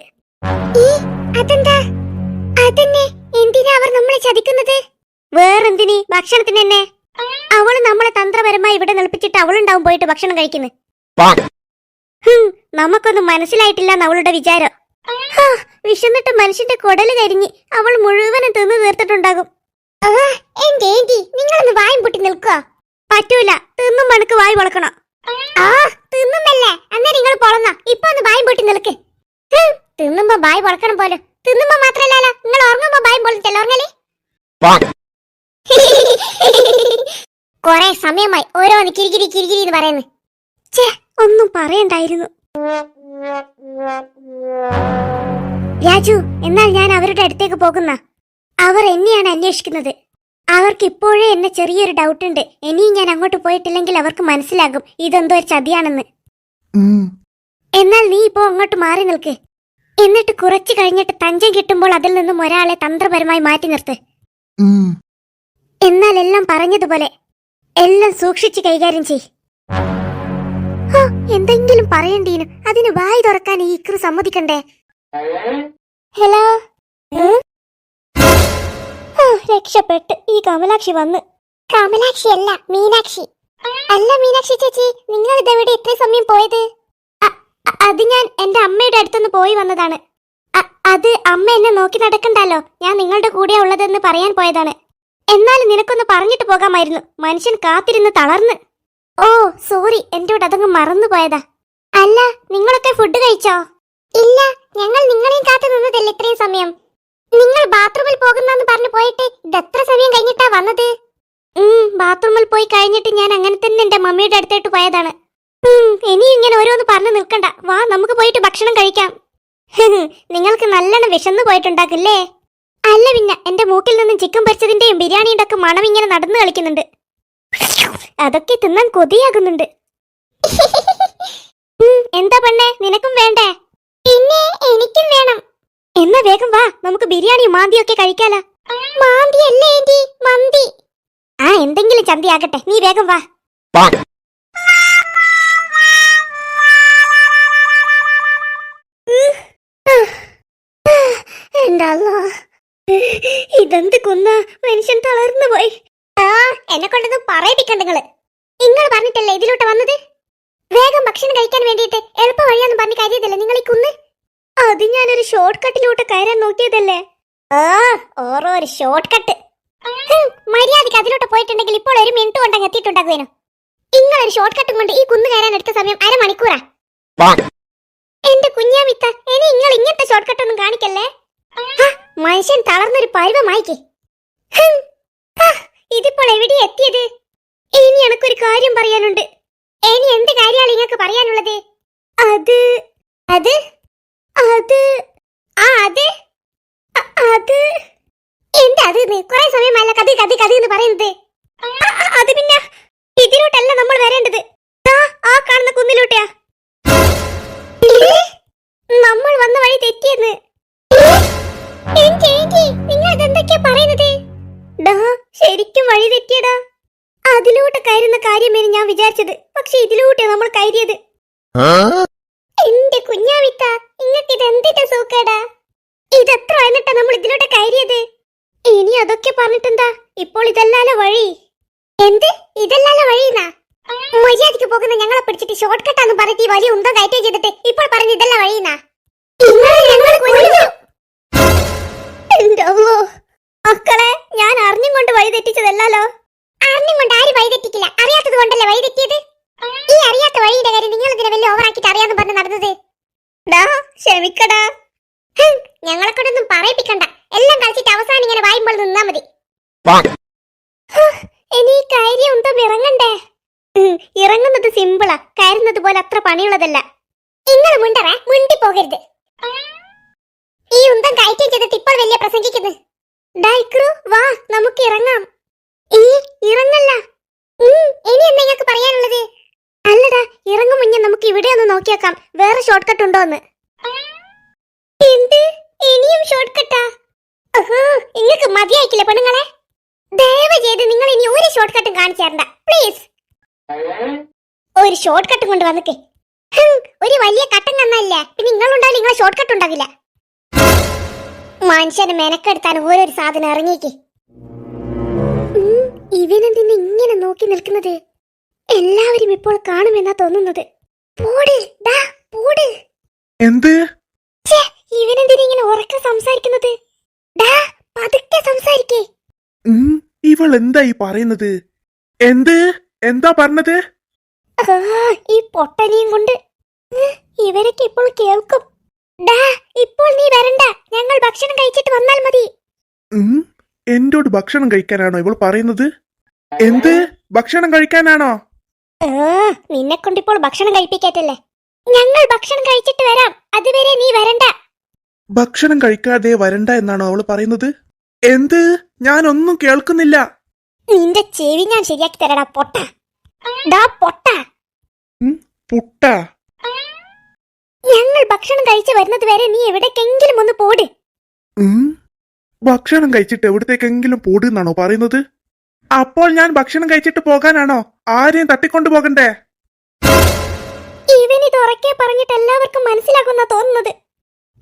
അതെന്താ? അതന്നെ, എന്തിനാ അവർ നമ്മളെ ചതിക്കുന്നത്? വേറെന്തിനി? ഭക്ഷണത്തിന് തന്നെ. അവള് നമ്മളെ തന്ത്രപരമായി ഇവിടെ നിൽപ്പിച്ചിട്ട് അവളുണ്ടാവും പോയിട്ട് ഭക്ഷണം കഴിക്കുന്നു. നമുക്കൊന്നും മനസ്സിലായിട്ടില്ല അവളുടെ വിചാരം. വിശന്നിട്ട് മനുഷ്യന്റെ കുടല് കരിഞ്ഞ് അവൾ മുഴുവനും തിന്നു തീർത്തിട്ടുണ്ടാകും. നിങ്ങളൊന്ന് വായും പൊട്ടി നിൽക്കുക. പറ്റൂല, തിന്നും മണക്ക് വായി പൊളക്കണം. തിന്നുന്നല്ലേ, അന്നേരം നിങ്ങൾ പൊളന്ന. ഇപ്പൊ ഒന്ന് വായും പൊട്ടി നിൽക്ക്. തിന്നുമ്പോ വായി പൊളക്കണം പോലെ. തിന്നുമ്പോ മാത്രല്ലല്ലോ, നിങ്ങൾ ഉറങ്ങുമ്പോ വായും പൊളിച്ചല്ലോ ഉറങ്ങല്. കൊറേ സമയമായി ഓരോന്ന് കിരികിരി കിരികിരി എന്ന് പറയുന്നു. ഛേ, ഒന്നും പറയണ്ടായിരുന്നു. രാജു, എന്നാൽ ഞാൻ അവരുടെ അടുത്തേക്ക് പോകുന്ന. അവർ എന്നെയാണ് അന്വേഷിക്കുന്നത്. അവർക്ക് ഇപ്പോഴേ എന്നെ ചെറിയൊരു ഡൗട്ട് ഉണ്ട്. ഇനിയും ഞാൻ അങ്ങോട്ട് പോയിട്ടില്ലെങ്കിൽ അവർക്ക് മനസ്സിലാകും ഇതെന്തോ ഒരു ചതിയാണെന്ന്. എന്നാൽ നീ ഇപ്പോ അങ്ങോട്ട് മാറി നിൽക്ക്. എന്നിട്ട് കുറച്ചു കഴിഞ്ഞിട്ട് തഞ്ചം കിട്ടുമ്പോൾ അതിൽ നിന്നും ഒരാളെ തന്ത്രപരമായി മാറ്റി നിർത്ത്. എന്നാൽ എല്ലാം പറഞ്ഞതുപോലെ എല്ലാം സൂക്ഷിച്ച് കൈകാര്യം ചെയ്. എന്തെങ്കിലും പറയണ്ടീനു, അതിന് വായി തുറക്കാൻ ഈ ഇക്രു സമ്മതിക്കണ്ടേ? ഹലോ. രക്ഷപ്പെട്ട്. ഈ കമലാക്ഷി വന്ന്. കമലാക്ഷി അല്ല, മീനാക്ഷി. അല്ല മീനാക്ഷി ചേച്ചി, നിങ്ങൾ ഇതെവിടെ ഇത്ര സമയം പോയത്? അത് ഞാൻ എന്റെ അമ്മയുടെ അടുത്തുനിന്ന് പോയി വന്നതാണ്. അത് അമ്മ എന്നെ നോക്കി നടക്കണ്ടല്ലോ, ഞാൻ നിങ്ങളുടെ കൂടെയാ ഉള്ളതെന്ന് പറയാൻ പോയതാണ്. എന്നാലും നിനക്കൊന്ന് പറഞ്ഞിട്ട് പോകാമായിരുന്നു. മനുഷ്യൻ കാത്തിരുന്ന് തളർന്ന്. ഓ സോറി, എന്റെ കൂടെ അതങ്ങ് മറന്നു പോയതാ. അല്ല, നിങ്ങളൊക്കെ ഫുഡ് കഴിച്ചോ? ഇല്ല, ഞങ്ങൾ നിങ്ങളെയും കാത്തു നിന്നതല്ലേ ഇത്രയും സമയം. നിങ്ങൾ ബാത്റൂമിൽ പോകുന്നെന്ന് പറഞ്ഞു പോയിട്ട് ഇതെത്ര സമയം കഴിഞ്ഞിട്ടാ വന്നത്? ബാത്റൂമിൽ പോയി കഴിഞ്ഞിട്ട് ഞാൻ അങ്ങനെ തന്നെ എന്റെ മമ്മിയുടെ അടുത്തോട്ട് പോയതാണ്. ഇനി ഇങ്ങനെ ഓരോന്ന് പറഞ്ഞു നിൽക്കണ്ട, വാ നമുക്ക് പോയിട്ട് ഭക്ഷണം കഴിക്കാം. നിങ്ങൾക്ക് നല്ലോണം വിശന്നു പോയിട്ടുണ്ടാകില്ലേ? അല്ല പിന്നെ, എന്റെ മൂക്കിൽ നിന്നും ചിക്കൻ പൊരിച്ചതിന്റെയും ബിരിയാണിയുടെ ഒക്കെ മണം ഇങ്ങനെ നടന്നു കളിക്കുന്നുണ്ട്. അതൊക്കെ തിന്നാൻ കൊതിയാകുന്നുണ്ട്. എന്താ പെണ്ണേ, നിനക്കും വേണ്ടേ? പിന്നെ എനിക്കും വേണം. എന്നാ വേഗം വാ, നമുക്ക് ബിരിയാണിയും മാന്തിയും ഒക്കെ കഴിക്കാലോ. മാന്തി അല്ലേ ആന്റി, മന്തി. എന്തെങ്കിലും ചന്തി ആകട്ടെ, നീ വേഗം വാ. ഇതെന്ത് കുന്ന, മനുഷ്യൻ തളർന്നു പോയി. എന്നെ കൊണ്ടൊന്നും പറയിപ്പിക്കണ്ട. നിങ്ങൾ പറഞ്ഞിട്ടല്ലേ ഇതിലോട്ട് വന്നത്? വേഗം ഭക്ഷണം കഴിക്കാൻ വേണ്ടിയിട്ട് എളുപ്പ വഴിയാന്ന് പറഞ്ഞ് കരുതിയതല്ലേ നിങ്ങൾ ഈ കുന്ന്? അത് ഞാനൊരു ഷോർട്ട് കട്ടിലോട്ട് കയറാൻ നോക്കിയതല്ലേ. ഓരോ ഒരു ഷോർട്ട് കട്ട്. മര്യാദക്ക് അതിലോട്ട് പോയിട്ടുണ്ടെങ്കിൽ ഇപ്പോൾ 1 മിനിറ്റ് കൊണ്ടങ്ങ് എത്തിയിട്ടുണ്ടാകുവേനോ. നിങ്ങളൊരു ഷോർട്ട് കട്ടും കൊണ്ട് ഈ കുന്ന് കയറാൻ എടുത്ത സമയം 1/2 മണിക്കൂറാ. എന്റെ കുഞ്ഞാമിത്ത, ഇനി നിങ്ങൾ ഇങ്ങനത്തെ ഷോർട്ട് കട്ടൊന്നും കാണിക്കല്ലേ. മനുഷ്യൻ തളർന്നൊരു പരുവമായിക്കേ. ഇതിപ്പോൾ എവിടെ എത്തിയത്? ഇനി എനക്കൊരു കാര്യം പറയാനുണ്ട്. ഇനി എന്ത് കാര്യമാണ് നിങ്ങൾക്ക് പറയാനുള്ളത്? അത് അത് അത് അത് അത് എന്താ? അത് കുറെ സമയമല്ല കഥ കഥ കഥ എന്ന് പറയുന്നത്. അത് പിന്നെ ഇതിലോട്ടല്ല നമ്മൾ വരേണ്ടത്. ആ കാണുന്ന കുന്നിലോട്ടാ. നമ്മൾ വന്ന വഴി തെറ്റിയെന്ന്. നിങ്ങൾ ഇതെന്തൊക്കെയാ പറയുന്നത്? ശരിക്കും വഴി തെറ്റിയടാ. അതിലോട്ട് കയറുന്ന കാര്യമേന് ഞാൻ വിചാരിച്ചത്, പക്ഷെ ഇതിലൂടെ നമ്മൾ കയറിയത്. എന്റെ കുഞ്ഞാവിത്ത, നിങ്ങൾക്ക് ഇത് എന്തിന്റെ സൂക്കേടാ? ഇതെത്ര എന്നിട്ടാ നമ്മൾ ഇതിലോട്ട് കയറിയത്? ഇനി അതൊക്കെ പറഞ്ഞിട്ടെന്താ, ഇപ്പോൾ ഇതല്ലാലോ വഴി. എന്ത് ഇതല്ലാലോ വഴിന്നാ? മര്യാദക്ക് പോകുന്ന ഞങ്ങളെ പിടിച്ചിട്ട് ഷോർട്ട് കട്ടാന്ന് പറഞ്ഞിട്ട് ഈ വലിയ ഉന്തം കയറ്റം ചെയ്തിട്ട് ഇപ്പോൾ പറഞ്ഞ് ഇതല്ല വഴിന്നാ? മക്കളെ, ഞാൻ അറിഞ്ഞും കൊണ്ട് വഴി തെറ്റിച്ചതല്ലോ. അറിഞ്ഞും കൊണ്ട് ആര് വഴി തെറ്റിക്കില്ല, അറിയാത്ത കൊണ്ടല്ലേ വഴി തെറ്റിയത്. ഈ അറിയാത്ത വഴിയുടെ കാര്യം നിങ്ങൾ ഇതിനെ വലിയ ഓവറാക്കിട്ട് അറിയാന്ന് പറഞ്ഞ് നടന്നത്. ഡാ ക്ഷമിക്കടാ. ഞങ്ങളെ കൊണ്ടൊന്നും പറയിപ്പിക്കണ്ട. എല്ലാം കളിച്ചിട്ട് അവസാനം ഇങ്ങനെ വായുമ്പോൾ നിന്നാ മതി. ഇനി ഈ കാര്യം ഉണ്ടോ ഇറങ്ങണ്ടേ? ഇറങ്ങുന്നത് സിമ്പിളാ, കയറുന്നത് പോലെ അത്ര പണിയുള്ളതല്ല. നിങ്ങൾ മുണ്ടറേ, മുണ്ടി പോകരുത്. ഈ ഉന്തം കയറ്റം ചെയ്തിട്ട് ഇപ്പോൾ വലിയ പ്രസംഗിക്കുന്നു. ഡൈക്രു വാ, നമുക്ക് ഇറങ്ങാം. ഇറങ്ങല്ല. ഇനി എന്താ നിങ്ങൾക്ക് പറയാനുള്ളത്? അല്ലടാ, ഇറങ്ങും മുന്നേ നമുക്ക് ഇവിടെ ഒന്ന് നോക്കിയേക്കാം വേറെ ഷോർട്ട് കട്ട് ഉണ്ടോന്ന്. എന്ത്, ഇനിയും ഷോർട്ട് കട്ടാ? നിങ്ങൾക്ക് മതിയായിക്കില്ല പെണ്ണുങ്ങളെ. ദയവ് ചെയ്ത് നിങ്ങൾ ഇനി ഒരു ഷോർട്ട് കട്ടും കാണിച്ചു തരണ്ട പ്ലീസ്. ഒരു ഷോർട്ട് കട്ടും കൊണ്ട് വന്നിട്ടേ ഒരു വലിയ കട്ടൻ തന്നല്ല, പിന്നെ നിങ്ങളുണ്ടായാലും നിങ്ങളെ ഷോർട്ട് കട്ട് ഉണ്ടാകില്ല. മനുഷ്യന് മെനക്കെടുത്താൻ ഓരോരു സാധനം ഇറങ്ങിക്ക്. ഇവനെന്തിന് ഇങ്ങനെ നോക്കി നിൽക്കുന്നത്? എല്ലാവരും ഇപ്പോൾ കാണുമെന്നാ തോന്നുന്നത്. പോട്, ദാ പോട്. എന്ത്? ഇവനെന്തിന് ഇങ്ങനെ ഉറക്കെ സംസാരിക്കുന്നത്? ഡാ പതുക്കെ സംസാരിക്കേ. ഇവൾ എന്തായി പറയുന്നത്? എന്താ പറഞ്ഞത്? ഈ പൊട്ടനെയും കൊണ്ട് ഇവരൊക്കെ ഇപ്പോൾ കേൾക്കും. ഡാ ഇപ്പോൾ നീ വരണ്ട, ഞങ്ങൾ ഭക്ഷണം കഴിച്ചിട്ട് വന്നാൽ മതി. എന്നോട് ഭക്ഷണം കഴിക്കാനാണോ ഇവൾ പറയുന്നത്? എന്ത് ഭക്ഷണം കഴിക്കാനാണോ? നിന്നെ കൊണ്ടിപ്പോൾ ഭക്ഷണം കഴിപ്പിക്കട്ടല്ലേ. ഞങ്ങൾ ഭക്ഷണം കഴിച്ചിട്ട് വരാം, അതുവരെ നീ വരണ്ട. ഭക്ഷണം കഴിക്കാതെ വരണ്ട എന്നാണോ അവൾ പറയുന്നത്? എന്ത്? ഞാനൊന്നും കേൾക്കുന്നില്ല. നിന്റെ ചെവി ഞാൻ ശരിയാക്കി തരടാ പൊട്ട. ഡാ പൊട്ട. പുട്ട. ഞങ്ങൾ ഭക്ഷണം കഴിച്ചു വരുന്നത് വരെ നീ എവിടേക്കെങ്കിലും ഒന്ന് പോട്. ഭക്ഷണം കഴിച്ചിട്ട് എവിടത്തേക്കെങ്കിലും പോടുന്നാണോ പറയുന്നത്? അപ്പോൾ ഞാൻ ഭക്ഷണം കഴിച്ചിട്ട് പോകാനാണോ? ആരെയും തട്ടിക്കൊണ്ടു പോകണ്ടേ? ഇവനിത് ഉറക്കെ പറഞ്ഞിട്ട് എല്ലാവർക്കും മനസ്സിലാകുന്ന തോന്നുന്നത്.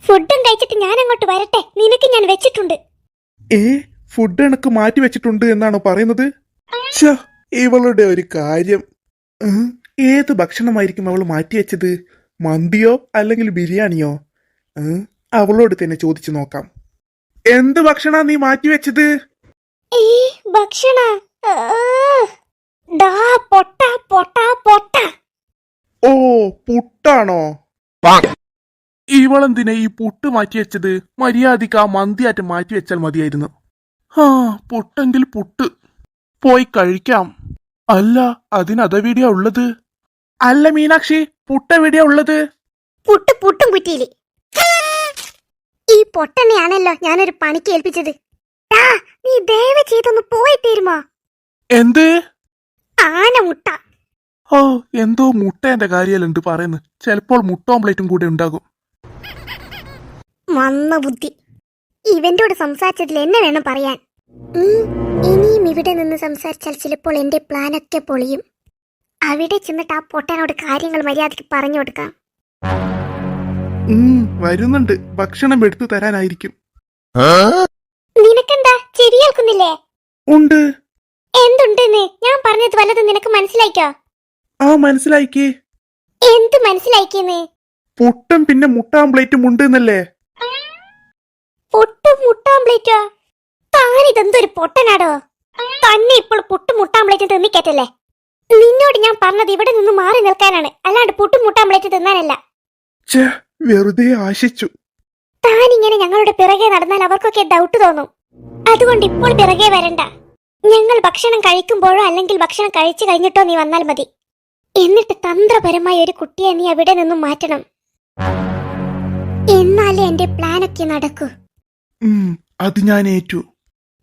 ഫുഡും കഴിച്ചിട്ട് ഞാൻ അങ്ങോട്ട് വരട്ടെ, നിനക്ക് ഞാൻ വെച്ചിട്ടുണ്ട്. ഫുഡ് എനക്ക് മാറ്റി വെച്ചിട്ടുണ്ട് എന്നാണോ പറയുന്നത്? ഇവളുടെ ഒരു കാര്യം. ഏത് ഭക്ഷണമായിരിക്കും അവൾ മാറ്റിവെച്ചത്? മന്തിയോ അല്ലെങ്കിൽ ബിരിയാണിയോ? അവളോട് തന്നെ ചോദിച്ചു നോക്കാം. എന്ത് ഭക്ഷണ നീ മാറ്റിവെച്ചത്? ഭക്ഷണ പൊട്ട പൊട്ട പൊട്ട. ഓ പുട്ടാണോ? ഇവളെന്തിനാ ഈ പുട്ട് മാറ്റിവെച്ചത്? മര്യാദക്ക് ആ മന്തിയായിട്ട് മാറ്റിവെച്ചാൽ മതിയായിരുന്നു. പുട്ടെങ്കിൽ പുട്ട് പോയി കഴിക്കാം. അല്ല, അതിനതെവിടെയാ ഉള്ളത്? അല്ല മീനാക്ഷി, പുട്ടെവിടെയാ ഉള്ളത്? പുട്ടും കുറ്റിയില്. ഈ പൊട്ടനെയാണല്ലോ ഞാനൊരു പണിക്ക് ഏൽപ്പിച്ചത്. നീ ദയവ് ചെയ്തൊന്ന് പോയി തരുമോ? എന്ത്? ആന മുട്ട. എന്തോ മുട്ടേന്റെ കാര്യല്ലുണ്ട് പറയുന്നു. ചിലപ്പോൾ മുട്ട ഓംപ്ലേറ്റും കൂടെ ഉണ്ടാകും. വന്ന ബുദ്ധി. ഇവന്റോട് സംസാരിച്ചതിൽ എന്നെ വേണം പറയാൻ. ഇനിയും ഇവിടെ നിന്ന് സംസാരിച്ചാൽ ചിലപ്പോൾ എന്റെ പ്ലാനൊക്കെ പൊളിയും. അവിടെ ചെന്നിട്ട് ആ പൊട്ടനോട് കാര്യങ്ങൾ മര്യാദയ്ക്ക് പറഞ്ഞു കൊടുക്കാം. വരുന്നുണ്ട്, ഭക്ഷണം എടുത്തു തരാനായിരിക്കും. നിനക്കെന്താ ചെവി കേൾക്കുന്നില്ലേ? ഉണ്ട്. എന്തുണ്ടെന്ന് ഞാൻ പറഞ്ഞത് വല്ലതും നിനക്ക് മനസ്സിലായിക്കോ? മനസ്സിലായിക്കേ. എന്ത് മനസ്സിലായിക്കേന്ന്? പുട്ടും പിന്നെ മുട്ട ഓംപ്ലേറ്റും ഉണ്ട് എന്നല്ലേ? പുട്ടും മുട്ട ഓംപ്ലേറ്റോ? താനിതെന്തൊരു പൊട്ടനാടോ? തന്നെ ഇപ്പോൾ പുട്ടും മുട്ട ഓംപ്ലേറ്റും തിന്നിക്കറ്റല്ലേ? നിന്നോട് ഞാൻ പറഞ്ഞത് ഇവിടെ നിന്ന് മാറി നിൽക്കാനാണ്, അല്ലാണ്ട് പുട്ടും മുട്ട ഓംപ്ലേറ്റ് തിന്നാനല്ല. വെറുതെ ആശിച്ചു. താനിങ്ങനെ ഞങ്ങളുടെ പിറകെ നടന്നാൽ അവർക്കൊക്കെ ഡൗട്ട് തോന്നും. അതുകൊണ്ട് ഇപ്പോൾ പിറകെ വരണ്ട. ഞങ്ങൾ ഭക്ഷണം കഴിക്കുമ്പോഴോ അല്ലെങ്കിൽ ഭക്ഷണം കഴിച്ചു കഴിഞ്ഞിട്ടോ നീ വന്നാൽ മതി. എന്നിട്ട് തന്ത്രപരമായി ഒരു കുട്ടിയെ നീ അവിടെ നിന്നും മാറ്റണം. എന്നാലേ എന്റെ പ്ലാനൊക്കെ നടക്കൂ. അത് ഞാൻ ഏറ്റു.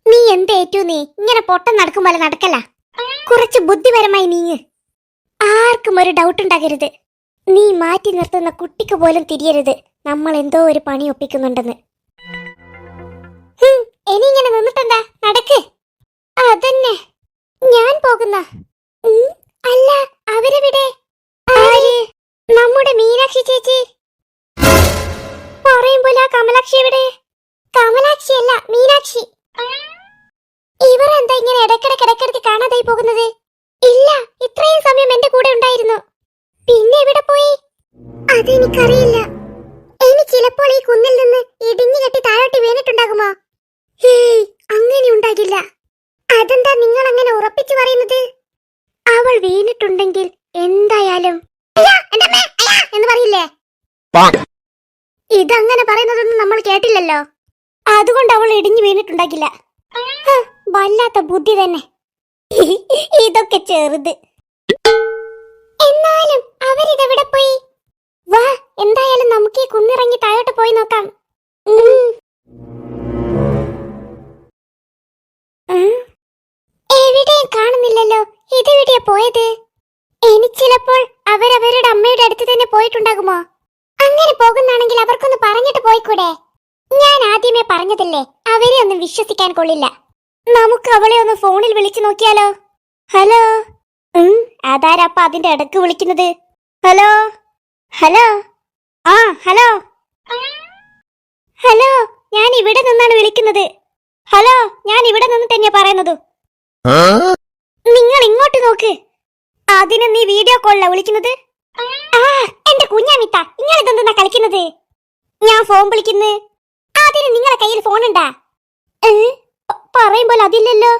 നീ എന്ത് ഏറ്റു? നീ ഇങ്ങനെ പൊട്ടം നടക്കുമ്പോൾ നടക്കല്ല. കുറച്ച് ബുദ്ധിപരമായി നീങ്ങ്. ആർക്കും ഒരു ഡൗട്ട് ഉണ്ടാകരുത്. നീ മാറ്റി നിർത്തുന്ന കുട്ടിക്ക് പോലും തിരിയരുത് നമ്മൾ എന്തോ ഒരു പണി ഒപ്പിക്കുന്നുണ്ടെന്ന്. ഇനി ഇങ്ങനെ നിന്നിട്ടെന്താ? നടക്ക്. അതന്നെ ഞാൻ പോകുന്ന. അല്ല, അവരെവിടെ? ആര്? നമ്മുടെ മീനാക്ഷി ചേച്ചി. പറയുമ്പോൾ ആ കമലാക്ഷി എവിടെ? കമലാക്ഷി അല്ല, മീനാക്ഷി. ഇവർ എന്താ ഇങ്ങനെ ഇടയ്ക്കിടയ്ക്ക് കാണാതായി പോകുന്നത്? ഇല്ല, ഇത്രയും സമയം എന്റെ കൂടെ ഉണ്ടായിരുന്നു. പിന്നെ എവിടെ പോയി? അതെനിക്കറിയില്ല. ഇനി ചിലപ്പോൾ ഈ കുന്നിൽ നിന്ന് ഇടിഞ്ഞു കെട്ടി താഴോട്ട് വീണിട്ടുണ്ടാകുമോ? അങ്ങനെ ഉണ്ടാകില്ല. അതെന്താ നിങ്ങൾ അങ്ങനെ ഉറപ്പിച്ചു പറയുന്നത്? അവൾ വീണിട്ടുണ്ടെങ്കിൽ എന്തായാലും അയ്യാ, എൻ്റെ അമ്മേ, അയ്യാ എന്ന് പറയില്ലേ? ഇതങ്ങനെ പറയുന്നതൊന്നും നമ്മൾ കേട്ടില്ലല്ലോ. അതുകൊണ്ട് അവൾ ഇടിഞ്ഞു വീണിട്ടുണ്ടാകില്ല. ഹ്, വല്ലാത്ത ബുദ്ധി തന്നെ. ഇതൊക്കെ ചെറുത്. എന്നാലും അവരിതെവിടെ പോയി? വാ, എന്തായാലും നമുക്ക് ഈ കുന്നിറങ്ങി താഴോട്ട് പോയി നോക്കാം. എവിടെയും കാണുന്നില്ലല്ലോ. ഇതെവിടെയാ പോയത്? ഇനി ചിലപ്പോൾ അവരവരുടെ അമ്മയുടെ അടുത്ത് തന്നെ പോയിട്ടുണ്ടാകുമോ? അങ്ങനെ പോകുന്നാണെങ്കിൽ അവർക്കൊന്ന് പറഞ്ഞിട്ട് പോയിക്കൂടെ? ഞാൻ ആദ്യമേ പറഞ്ഞതല്ലേ, അവരെ ഒന്നും വിശ്വസിക്കാൻ കൊള്ളില്ല. നമുക്ക് അവളെ ഒന്ന് ഫോണിൽ വിളിച്ചു നോക്കിയാലോ? ഹലോ. അതാരപ്പ അതിന്റെ ഇടക്ക് വിളിക്കുന്നത്? Hello hello. ആ ഹലോ ഹലോ. ഞാൻ ഇവിടെ നിന്നാണ് വിളിക്കുന്നത്. ഹലോ, ഞാൻ ഇവിടെ നിന്ന് തന്നെയാ പറയുന്നത്. നിങ്ങൾ ഇങ്ങോട്ട് നോക്ക്. അതിന് നീ വീഡിയോ കോളിലാ വിളിക്കുന്നത്? ആ എന്റെ കുഞ്ഞാമിത്ത, നിങ്ങൾ ഇതെന്താ കളിക്കുന്നത്? ഞാൻ ഫോൺ വിളിക്കുന്നു. അതിന് നിങ്ങളെ കയ്യിൽ ഫോൺ ഉണ്ടാ? പറയുമ്പോൾ അതില്ലല്ലോ.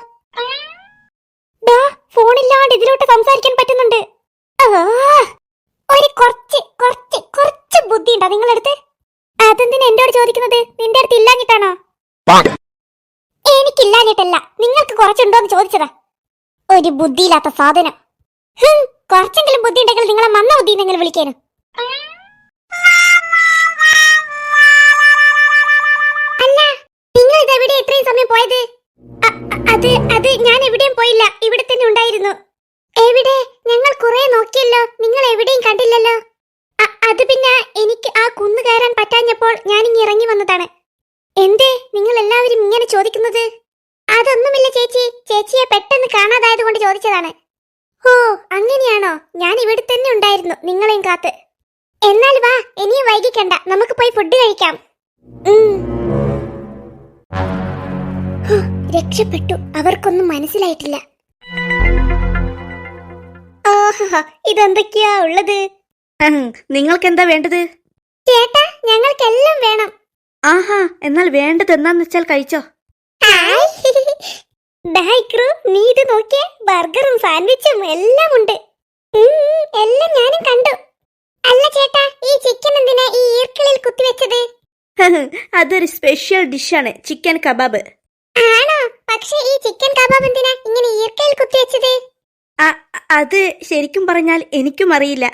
ഫോണില്ലാണ്ട് ഇതിലോട്ട് സംസാരിക്കാൻ പറ്റുന്നുണ്ട്. ഒരു കുറച്ച് ബുദ്ധി ഉണ്ടോ നിങ്ങളടുത്ത്? അതെന്തിനാ എന്നോട് ചോദിക്കുന്നത്? നിന്റെ അടുത്ത് ഇല്ലാഞ്ഞിട്ടാണോ? എനിക്കില്ലാഞ്ഞിട്ടല്ല, നിങ്ങൾക്ക് കുറച്ചുണ്ടോന്ന് ചോദിച്ചതാ. ഒരു ബുദ്ധിയില്ലാത്ത സാധനം. കുറച്ചെങ്കിലും ബുദ്ധി ഉണ്ടെങ്കിൽ നിങ്ങളെ മന്ന ബുദ്ധി നിങ്ങൾ വിളിക്കാനും. അല്ല, നിങ്ങൾ ഇതെവിടെ ഇത്രയും സമയം പോയത്? അത് ഞാൻ എവിടെയും പോയില്ല, ഇവിടെ തന്നെ ഉണ്ടായിരുന്നു. എവിടെ? ഞങ്ങൾ കുറെ നോക്കിയല്ലോ, നിങ്ങൾ എവിടെയും കണ്ടില്ലല്ലോ. അത് പിന്നെ എനിക്ക് ആ കുന്ന് കയറാൻ പറ്റാഞ്ഞപ്പോൾ ഞാനിങ്ങി ഇറങ്ങി വന്നതാണ്. എന്തേ നിങ്ങൾ എല്ലാവരും ഇങ്ങനെ ചോദിക്കുന്നത്? അതൊന്നുമില്ല ചേച്ചി, ചേച്ചിയെ പെട്ടെന്ന് കാണാതായത് കൊണ്ട് ചോദിച്ചതാണ്. ഓ അങ്ങനെയാണോ? ഞാൻ ഇവിടെ തന്നെ ഉണ്ടായിരുന്നു നിങ്ങളെയും കാത്ത്. എന്നാൽ വാ, ഇനിയും വൈകിക്കണ്ട, നമുക്ക് പോയി ഫുഡ് കഴിക്കാം. രക്ഷപ്പെട്ടു, അവർക്കൊന്നും മനസ്സിലായിട്ടില്ല. ഇതെന്തൊക്കെയാ ഉള്ളത്? നിങ്ങൾക്ക് എന്താ വേണ്ടത്? ചേട്ടാ, ഞങ്ങൾക്കെല്ലാം വേണം. ആഹാ, എന്നാൽ വേണ്ടത് എന്താന്ന് വെച്ചാൽ കഴിച്ചോ. നീ ഇത് നോക്കിയേ, ബർഗറും സാൻഡ്വിച്ചും എല്ലാം ഉണ്ട്. എല്ലാം ഞാനും കണ്ടു. അല്ല ചേട്ടാ, ഈ ചിക്കൻ എന്തിനാ ഈ ഈർക്കിളിൽ കുത്തിവെച്ചത്? അതൊരു സ്പെഷ്യൽ ഡിഷാണ്, ചിക്കൻ കബാബ്. ആണോ? പക്ഷേ ഈ ചിക്കൻ കബാബ് എന്തിനാ ഇങ്ങനെ ഈർക്കിളിൽ കുത്തിവെച്ചത്? അത് ശരിക്കും പറഞ്ഞാൽ എനിക്കും അറിയില്ല.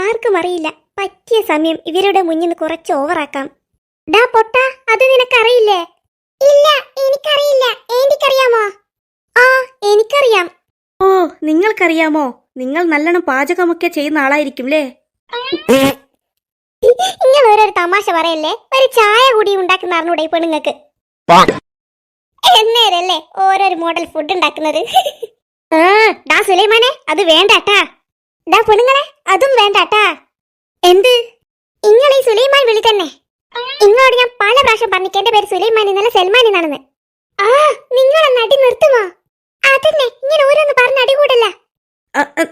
ആർക്കും അറിയില്ല. പറ്റിയ സമയം ഇവരുടെ മുന്നിൽ നിന്ന് കുറച്ച് ഓവറാക്കാം. ഡാ പൊട്ട, അത് നിനക്കറിയില്ലേ? ഇല്ല, എനിക്കറിയില്ല. എനിക്കറിയാമോ? ആ, എനിക്കറിയാം. ഓ, നിങ്ങൾക്കറിയാമോ? നിങ്ങൾ നല്ലോണം പാചകമൊക്കെ ചെയ്യുന്ന ആളായിരിക്കുംല്ലേ? നിങ്ങൾ ഓരോരു തമാശ പറയല്ലേ. ഒരു ചായ കൂടി ഉണ്ടാക്കുന്ന അറിഞ്ഞൂടെ ഈ പെണ്ണുങ്ങൾക്ക്? എന്നേരല്ലേ ഓരോരു മോഡൽ ഫുഡ് ഉണ്ടാക്കുന്നത്. ഡാ സുലൈമാനെ, അത് വേണ്ടാട്ടാ. ഡാ പെണ്ണുങ്ങളെ, അതും വേണ്ടാട്ടാ. എന്ത്? നിങ്ങൾ ഈ സുലൈമാൻ വിളി തന്നെ. ഇങ്ങോട്ട് ഞാൻ പല പ്രാവശ്യം പറഞ്ഞിട്ട് എന്റെ പേര് സുലൈമാൻ എന്നല്ല സൽമാൻ എന്നാണെന്ന്. നിങ്ങളൊന്ന് അടി നിർത്തുമോ? അതന്നെ, ഇങ്ങനെ ഓരോന്ന് പറഞ്ഞ അടി കൂടല്ല.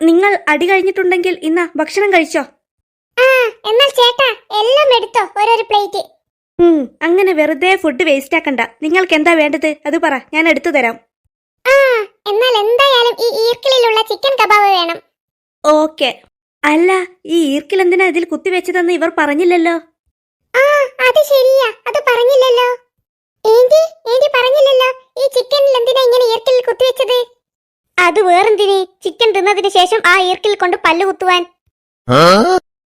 നിങ്ങൾ അടി കഴിഞ്ഞിട്ടുണ്ടെങ്കിൽ ഇന്നാ ഭക്ഷണം കഴിച്ചോ. എന്നാൽ ചേട്ടാ, എല്ലാം എടുത്തോ, ഓരോരു പ്ലേറ്റ്. അങ്ങനെ വെറുതെ ഫുഡ് വേസ്റ്റ് ആക്കണ്ട. നിങ്ങൾക്ക് എന്താ വേണ്ടത് അത് പറ, ഞാൻ എടുത്തു തരാം. എന്നാൽ എന്തായാലും ഈ ഈർക്കിലുള്ള ചിക്കൻ കബാബ് വേണം. ഓക്കെ. അല്ല, ഈ ഈർക്കിൽ എന്തിനാ ഇതിൽ കുത്തിവെച്ചതെന്ന് ഇവർ പറഞ്ഞില്ലല്ലോ. അത് ശരിയാ, അത് പറഞ്ഞില്ലല്ലോ. ഏന്റി പറഞ്ഞില്ലല്ലോ ഈ ചിക്കനിൽ എന്തിനാ ഇങ്ങനെ ഈർക്കിൽ കുത്തിവെച്ചത്. അത് വേറെന്തിന്? ചിക്കൻ തിന്നതിന് ശേഷം ആ ഈർക്കിൽ കൊണ്ട് പല്ല് കുത്തുവാൻ.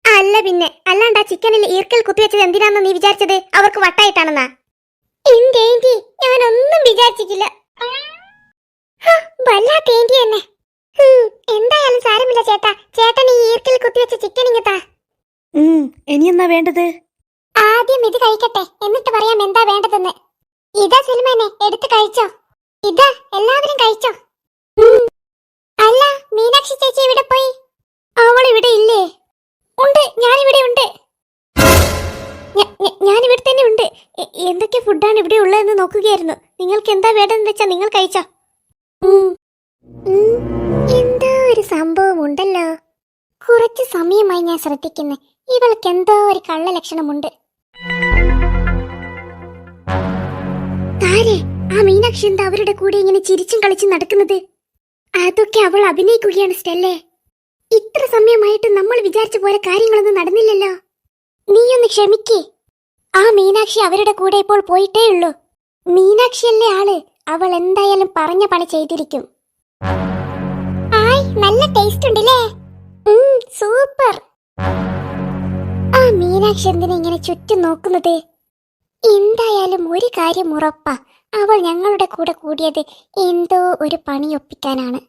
അല്ല പിന്നെ, അല്ലാണ്ട് ആ ചിക്കനിൽ ഈർക്കിൽ കുത്തിവെച്ചത് എന്തിനാന്ന് നീ വിചാരിച്ചത്? അവർക്ക് വട്ടായിട്ടാണെന്നാ? ഏന്റി, ഞാനൊന്നും വിചാരിച്ചിട്ടില്ല. വല്ലാത്ത ഏന്റി തന്നെ. എന്തായാലും സാരമില്ല ചേട്ടാ. ചേട്ടൻ ഈ ഈർക്കിൽ കുത്തിവെച്ച ചിക്കൻ ഇങ്ങത്താ. ഇനിയെന്നാ വേണ്ടത്? ആദ്യം ഇത് കഴിക്കട്ടെ, എന്നിട്ട് പറയാം എന്താ വേണ്ടതെന്ന്. ഇതാ സൽമാനെ, എടുത്ത് കഴിച്ചോ. ഇതാ, എല്ലാവരും കഴിച്ചോ. അല്ല, മീനാക്ഷി ചേച്ചി ഇവിടെ പോയി? അവൾ ഇവിടെ ഇല്ലേ? ഉണ്ട്, ഞാനിവിടെ ഉണ്ട്. ഞാനിവിടെ തന്നെ ഉണ്ട്. എന്തൊക്കെ ഫുഡാണ് ഇവിടെ ഉള്ളതെന്ന് നോക്കുകയായിരുന്നു. നിങ്ങൾക്ക് എന്താ വേണ്ടതെന്ന് വെച്ചാ നിങ്ങൾ കഴിച്ചോ. എന്തോ ഒരു സംഭവം ഉണ്ടല്ലോ. കുറച്ച് സമയമായി ഞാൻ ശ്രദ്ധിക്കുന്നു. ഇവൾക്ക് എന്തോ ഒരു കള്ള ലക്ഷണമുണ്ട്. താരെ, ആ മീനാക്ഷി എന്താ അവരുടെ കൂടെ ഇങ്ങനെ ചിരിച്ചും കളിച്ചും നടക്കുന്നത്? അതൊക്കെ അവൾ അഭിനയിക്കുകയാണ് സ്റ്റെല്ലേ. ഇത്ര സമയമായിട്ട് നമ്മൾ വിചാരിച്ച പോലെ കാര്യങ്ങളൊന്നും നടന്നില്ലല്ലോ. നീയൊന്ന് ക്ഷമിക്കേ. ആ മീനാക്ഷി അവരുടെ കൂടെ ഇപ്പോൾ പോയിട്ടേ ഉള്ളൂ. മീനാക്ഷിയല്ലേ ആള്. അവൾ എന്തായാലും പറഞ്ഞ പണി ചെയ്തിരിക്കും. ആയ്, നല്ല ടേസ്റ്റ് ഉണ്ടല്ലേ. സൂപ്പർ. ആ മീനാക്ഷി എന്തിനാ ഇങ്ങനെ ചുറ്റും നോക്കുന്നത്? എന്തായാലും ഒരു കാര്യം ഉറപ്പാ, അവൾ ഞങ്ങളുടെ കൂടെ കൂടിയത് എന്തോ ഒരു പണി ഒപ്പിക്കാനാണ്.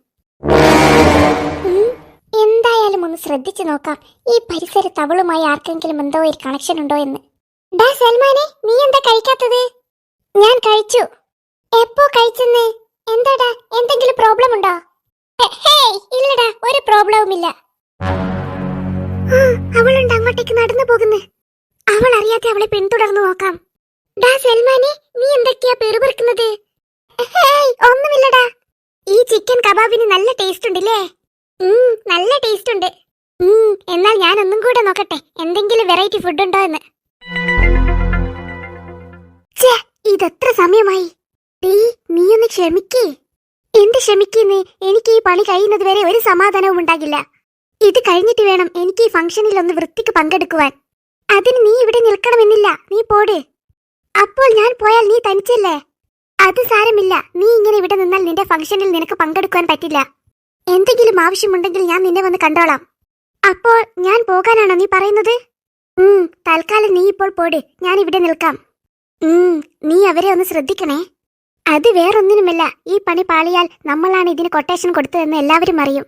എന്തായാലും ഒന്ന് ശ്രദ്ധിച്ചു നോക്കാം, ഈ പരിസരത്ത് അവളുമായി ആർക്കെങ്കിലും എന്തോ ഒരു കണക്ഷൻ ഉണ്ടോ എന്ന്. ഡാ സൽമാനെ, നീ എന്താ കഴിക്കാത്തത്? ഞാൻ കഴിച്ചു. എപ്പോ കഴിച്ചെന്ന്? എന്താടാ, എന്തെങ്കിലും പ്രോബ്ലം ഉണ്ടോ? ഹേയ്, ഇല്ലടാ, ഒരു പ്രോബ്ലവും ഇല്ല. അവളുണ്ട് അങ്ങോട്ടേക്ക് നടന്നു പോകുന്നു. അവൾ അറിയാതെ അവളെ പിന്തുടർന്നു നോക്കാം. ഡാ സൽമാനെ, നീ എന്തൊക്കെയാ പെറുപെറുക്കുന്നത്? ഹേയ്, ഒന്നുമില്ലടാ. ഈ ചിക്കൻ കബാബിന് നല്ല ടേസ്റ്റ് ഉണ്ടല്ലേ? നല്ല ടേസ്റ്റ് ഉണ്ട്. എന്നാൽ ഞാൻ ഒന്നും കൂടെ നോക്കട്ടെ, എന്തെങ്കിലും വെറൈറ്റി ഫുഡ് ഉണ്ടോ എന്ന്. ഇതെത്ര സമയമായി? നീ ഒന്ന് ക്ഷമിക്കേ. എന്ത് ക്ഷമിക്കുന്നേ? എനിക്ക് ഈ പണി കഴിയുന്നത് വരെ ഒരു സമാധാനവും ഉണ്ടാകില്ല. ഇത് കഴിഞ്ഞിട്ട് വേണം എനിക്ക് ഈ ഫംഗ്ഷനിൽ ഒന്ന് വൃത്തിക്ക് പങ്കെടുക്കുവാൻ. അതിന് നീ ഇവിടെ നിൽക്കണമെന്നില്ല, നീ പോട്. അപ്പോൾ ഞാൻ പോയാൽ നീ തനിച്ചല്ലേ? അത് സാരമില്ല, നീ ഇങ്ങനെ ഇവിടെ നിന്നാൽ നിന്റെ ഫംഗ്ഷനിൽ നിനക്ക് പങ്കെടുക്കുവാൻ പറ്റില്ല. എന്തെങ്കിലും ആവശ്യമുണ്ടെങ്കിൽ ഞാൻ നിന്നെ വന്ന് കണ്ടോളാം. അപ്പോൾ ഞാൻ പോകാനാണോ നീ പറയുന്നത്? തൽക്കാലം നീ ഇപ്പോൾ പോട്, ഞാൻ ഇവിടെ നിൽക്കാം. നീ അവരെ ഒന്ന് ശ്രദ്ധിക്കണേ. അത് വേറൊന്നിനുമല്ല, ഈ പണി പാളിയാൽ നമ്മളാണ് ഇതിന് കൊട്ടേഷൻ കൊടുത്തതെന്ന് എല്ലാവരും അറിയും.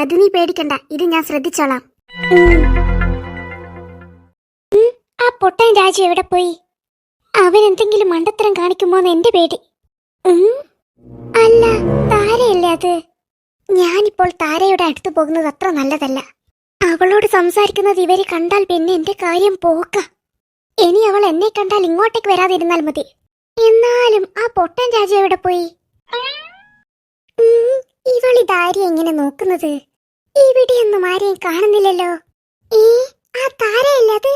അത് നീ പേടിക്കണ്ട, ഇത് ഞാൻ ശ്രദ്ധിച്ചോളാം. ആ പൊട്ടൻ രാജു എവിടെ പോയി? അവൻ എന്തെങ്കിലും മണ്ടത്തരം കാണിക്കുമോന്ന് എന്റെ പേടി. അല്ല, താരയല്ലേ അത്? ഞാനിപ്പോൾ താരയുടെ അടുത്ത് പോകുന്നത് അത്ര നല്ലതല്ല. അവളോട് സംസാരിക്കുന്നത് ഇവര് കണ്ടാൽ പിന്നെ എന്റെ കാര്യം പോക്ക. ഇനി അവൾ എന്നെ കണ്ടാൽ ഇങ്ങോട്ടേക്ക് വരാതിരുന്നാൽ മതി. എന്നാലും ആ പൊട്ടൻ രാജു എവിടെ പോയി? ഇവളിതാരെയും എങ്ങനെ നോക്കുന്നത്? ഇവിടെയൊന്നും ആരെയും കാണുന്നില്ലല്ലോ. ആ താരയല്ലേ അത്?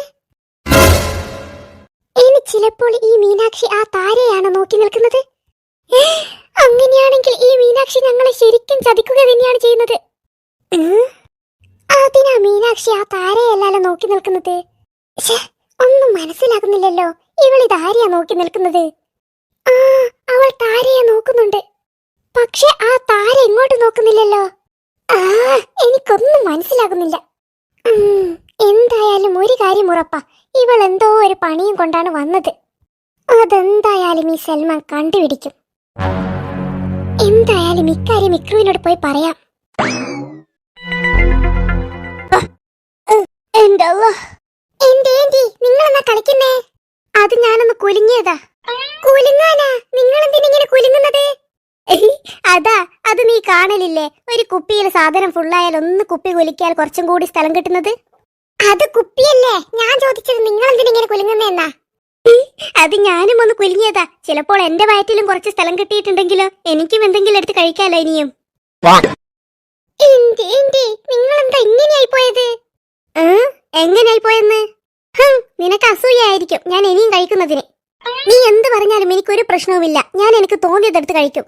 ഇനി ചിലപ്പോൾ ഈ മീനാക്ഷി ആ താരയാണ് നോക്കി നിൽക്കുന്നത്. അങ്ങനെയാണെങ്കിൽ ഈ മീനാക്ഷി ഞങ്ങളെ ശരിക്കും ചതിക്കുക തന്നെയാണ് ചെയ്യുന്നത്. അതിനാ മീനാക്ഷി ആ താരയല്ലല്ലോ നോക്കി നിൽക്കുന്നത്. ഒന്നും മനസ്സിലാകുന്നില്ലല്ലോ, ഇവളിതാരെയാ നോക്കി നിൽക്കുന്നത്? അവൾ താരയെ നോക്കുന്നുണ്ട്, പക്ഷെ ആ താര എങ്ങോട്ട് നോക്കുന്നില്ലല്ലോ. എനിക്കൊന്നും മനസ്സിലാകുന്നില്ല. എന്തായാലും ഒരു കാര്യം ഉറപ്പാ, ഇവൾ എന്തോ ഒരു പണിയും കൊണ്ടാണ് വന്നത്. അതെന്തായാലും ഈ സൽമാൻ കണ്ടുപിടിക്കും. എന്തായാലും ഇക്കാര്യം ഇക്രുവിനോട് പോയി പറയാം. നിങ്ങളെന്നാ കളിക്കുന്നേ? അത് ഞാനൊന്ന് കുലുങ്ങിയതാ. കുലുങ്ങാനാ? നിങ്ങൾ എന്തിനിങ്ങനെ കുലുങ്ങുന്നത്? അതാ, അത് നീ കാണലില്ലേ, ഒരു കുപ്പിയിൽ സാധനം ഫുള്ളായാൽ ഒന്ന് കുപ്പി കുലിക്കാൽ കുറച്ചും കൂടി സ്ഥലം കിട്ടുന്നത്. അത് കുപ്പിയല്ലേ, ഞാൻ ചോദിച്ചത് നിങ്ങൾ എന്തിനിങ്ങനെ കുലുങ്ങുന്നെന്നാ. അത് ഞാനും ഒന്ന് കുലുങ്ങിയതാ. ചിലപ്പോൾ എന്റെ വയറ്റിലും കുറച്ച് സ്ഥലം കിട്ടിയിട്ടുണ്ടെങ്കിലോ, എനിക്കും എന്തെങ്കിലും എടുത്ത് കഴിക്കാലോ ഇനിയും. നിങ്ങളെന്താ ഇങ്ങനെയായി പോയത്? എങ്ങനെയായി പോയെന്ന്? നിനക്ക് അസൂയായിരിക്കും ഞാൻ ഇനിയും കഴിക്കുന്നതിന്. നീ എന്ത് പറഞ്ഞാലും എനിക്കൊരു പ്രശ്നവുമില്ല, ഞാൻ എനിക്ക് തോന്നിയതെടുത്ത് കഴിക്കും.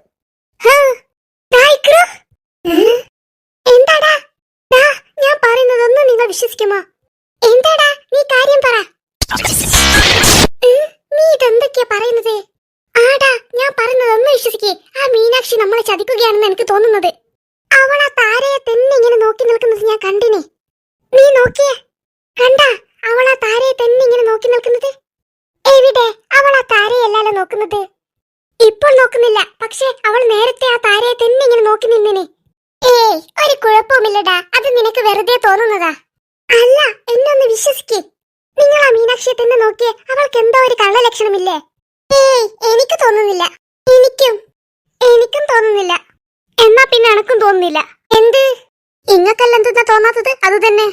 എന്താടാ ഞാൻ പറയുന്നതൊന്നും നിങ്ങൾ വിശ്വസിക്കുമോ? എന്താടാ നീ കാര്യം പറ. നീ ഇതെന്തൊക്കെയാ പറയുന്നത്? ആടാ, ഞാൻ പറയുന്നതൊന്നും വിശ്വസിക്കേ. ആ മീനാക്ഷി നമ്മളെ ചതിക്കുകയാണെന്ന് എനിക്ക് തോന്നുന്നത്. അവൾ ആ താരയെ തന്നെ ഇങ്ങനെ നോക്കി നിൽക്കുന്നത് ഞാൻ കണ്ടിനെ. നീ നോക്കിയേ, കണ്ടാ? അവൾ ആ താരയെ തന്നെ ഇങ്ങനെ നോക്കി നിൽക്കുന്നത്. എവിടെ? അവൾ ആ താരയല്ലല്ലോ നോക്കുന്നത്. ഇപ്പോൾ നോക്കുന്നില്ല, പക്ഷെ അവൾ നേരത്തെ ആ താരയെ തന്നെ ഇങ്ങനെ നോക്കി നിന്നിനെ. ഒരു കുഴപ്പവുമില്ലടാ, അത് നിനക്ക് വെറുതെ തോന്നുന്നതാ. അല്ല, എന്നൊന്ന് വിശ്വസിക്കേ. നിങ്ങൾ ആ മീനാക്ഷിയെ തന്നെ നോക്കിയേ, അവൾക്ക് എന്തോ ഒരു കള്ള ലക്ഷണമില്ലേ? എനിക്ക് തോന്നുന്നില്ല. എനിക്കും തോന്നുന്നില്ല. എന്നാ പിന്നെ എനക്കും തോന്നുന്നില്ല. എന്ത്? ഇങ്ങക്കല്ല എന്തെന്നാ തോന്നാത്തത്? അത് തന്നെ.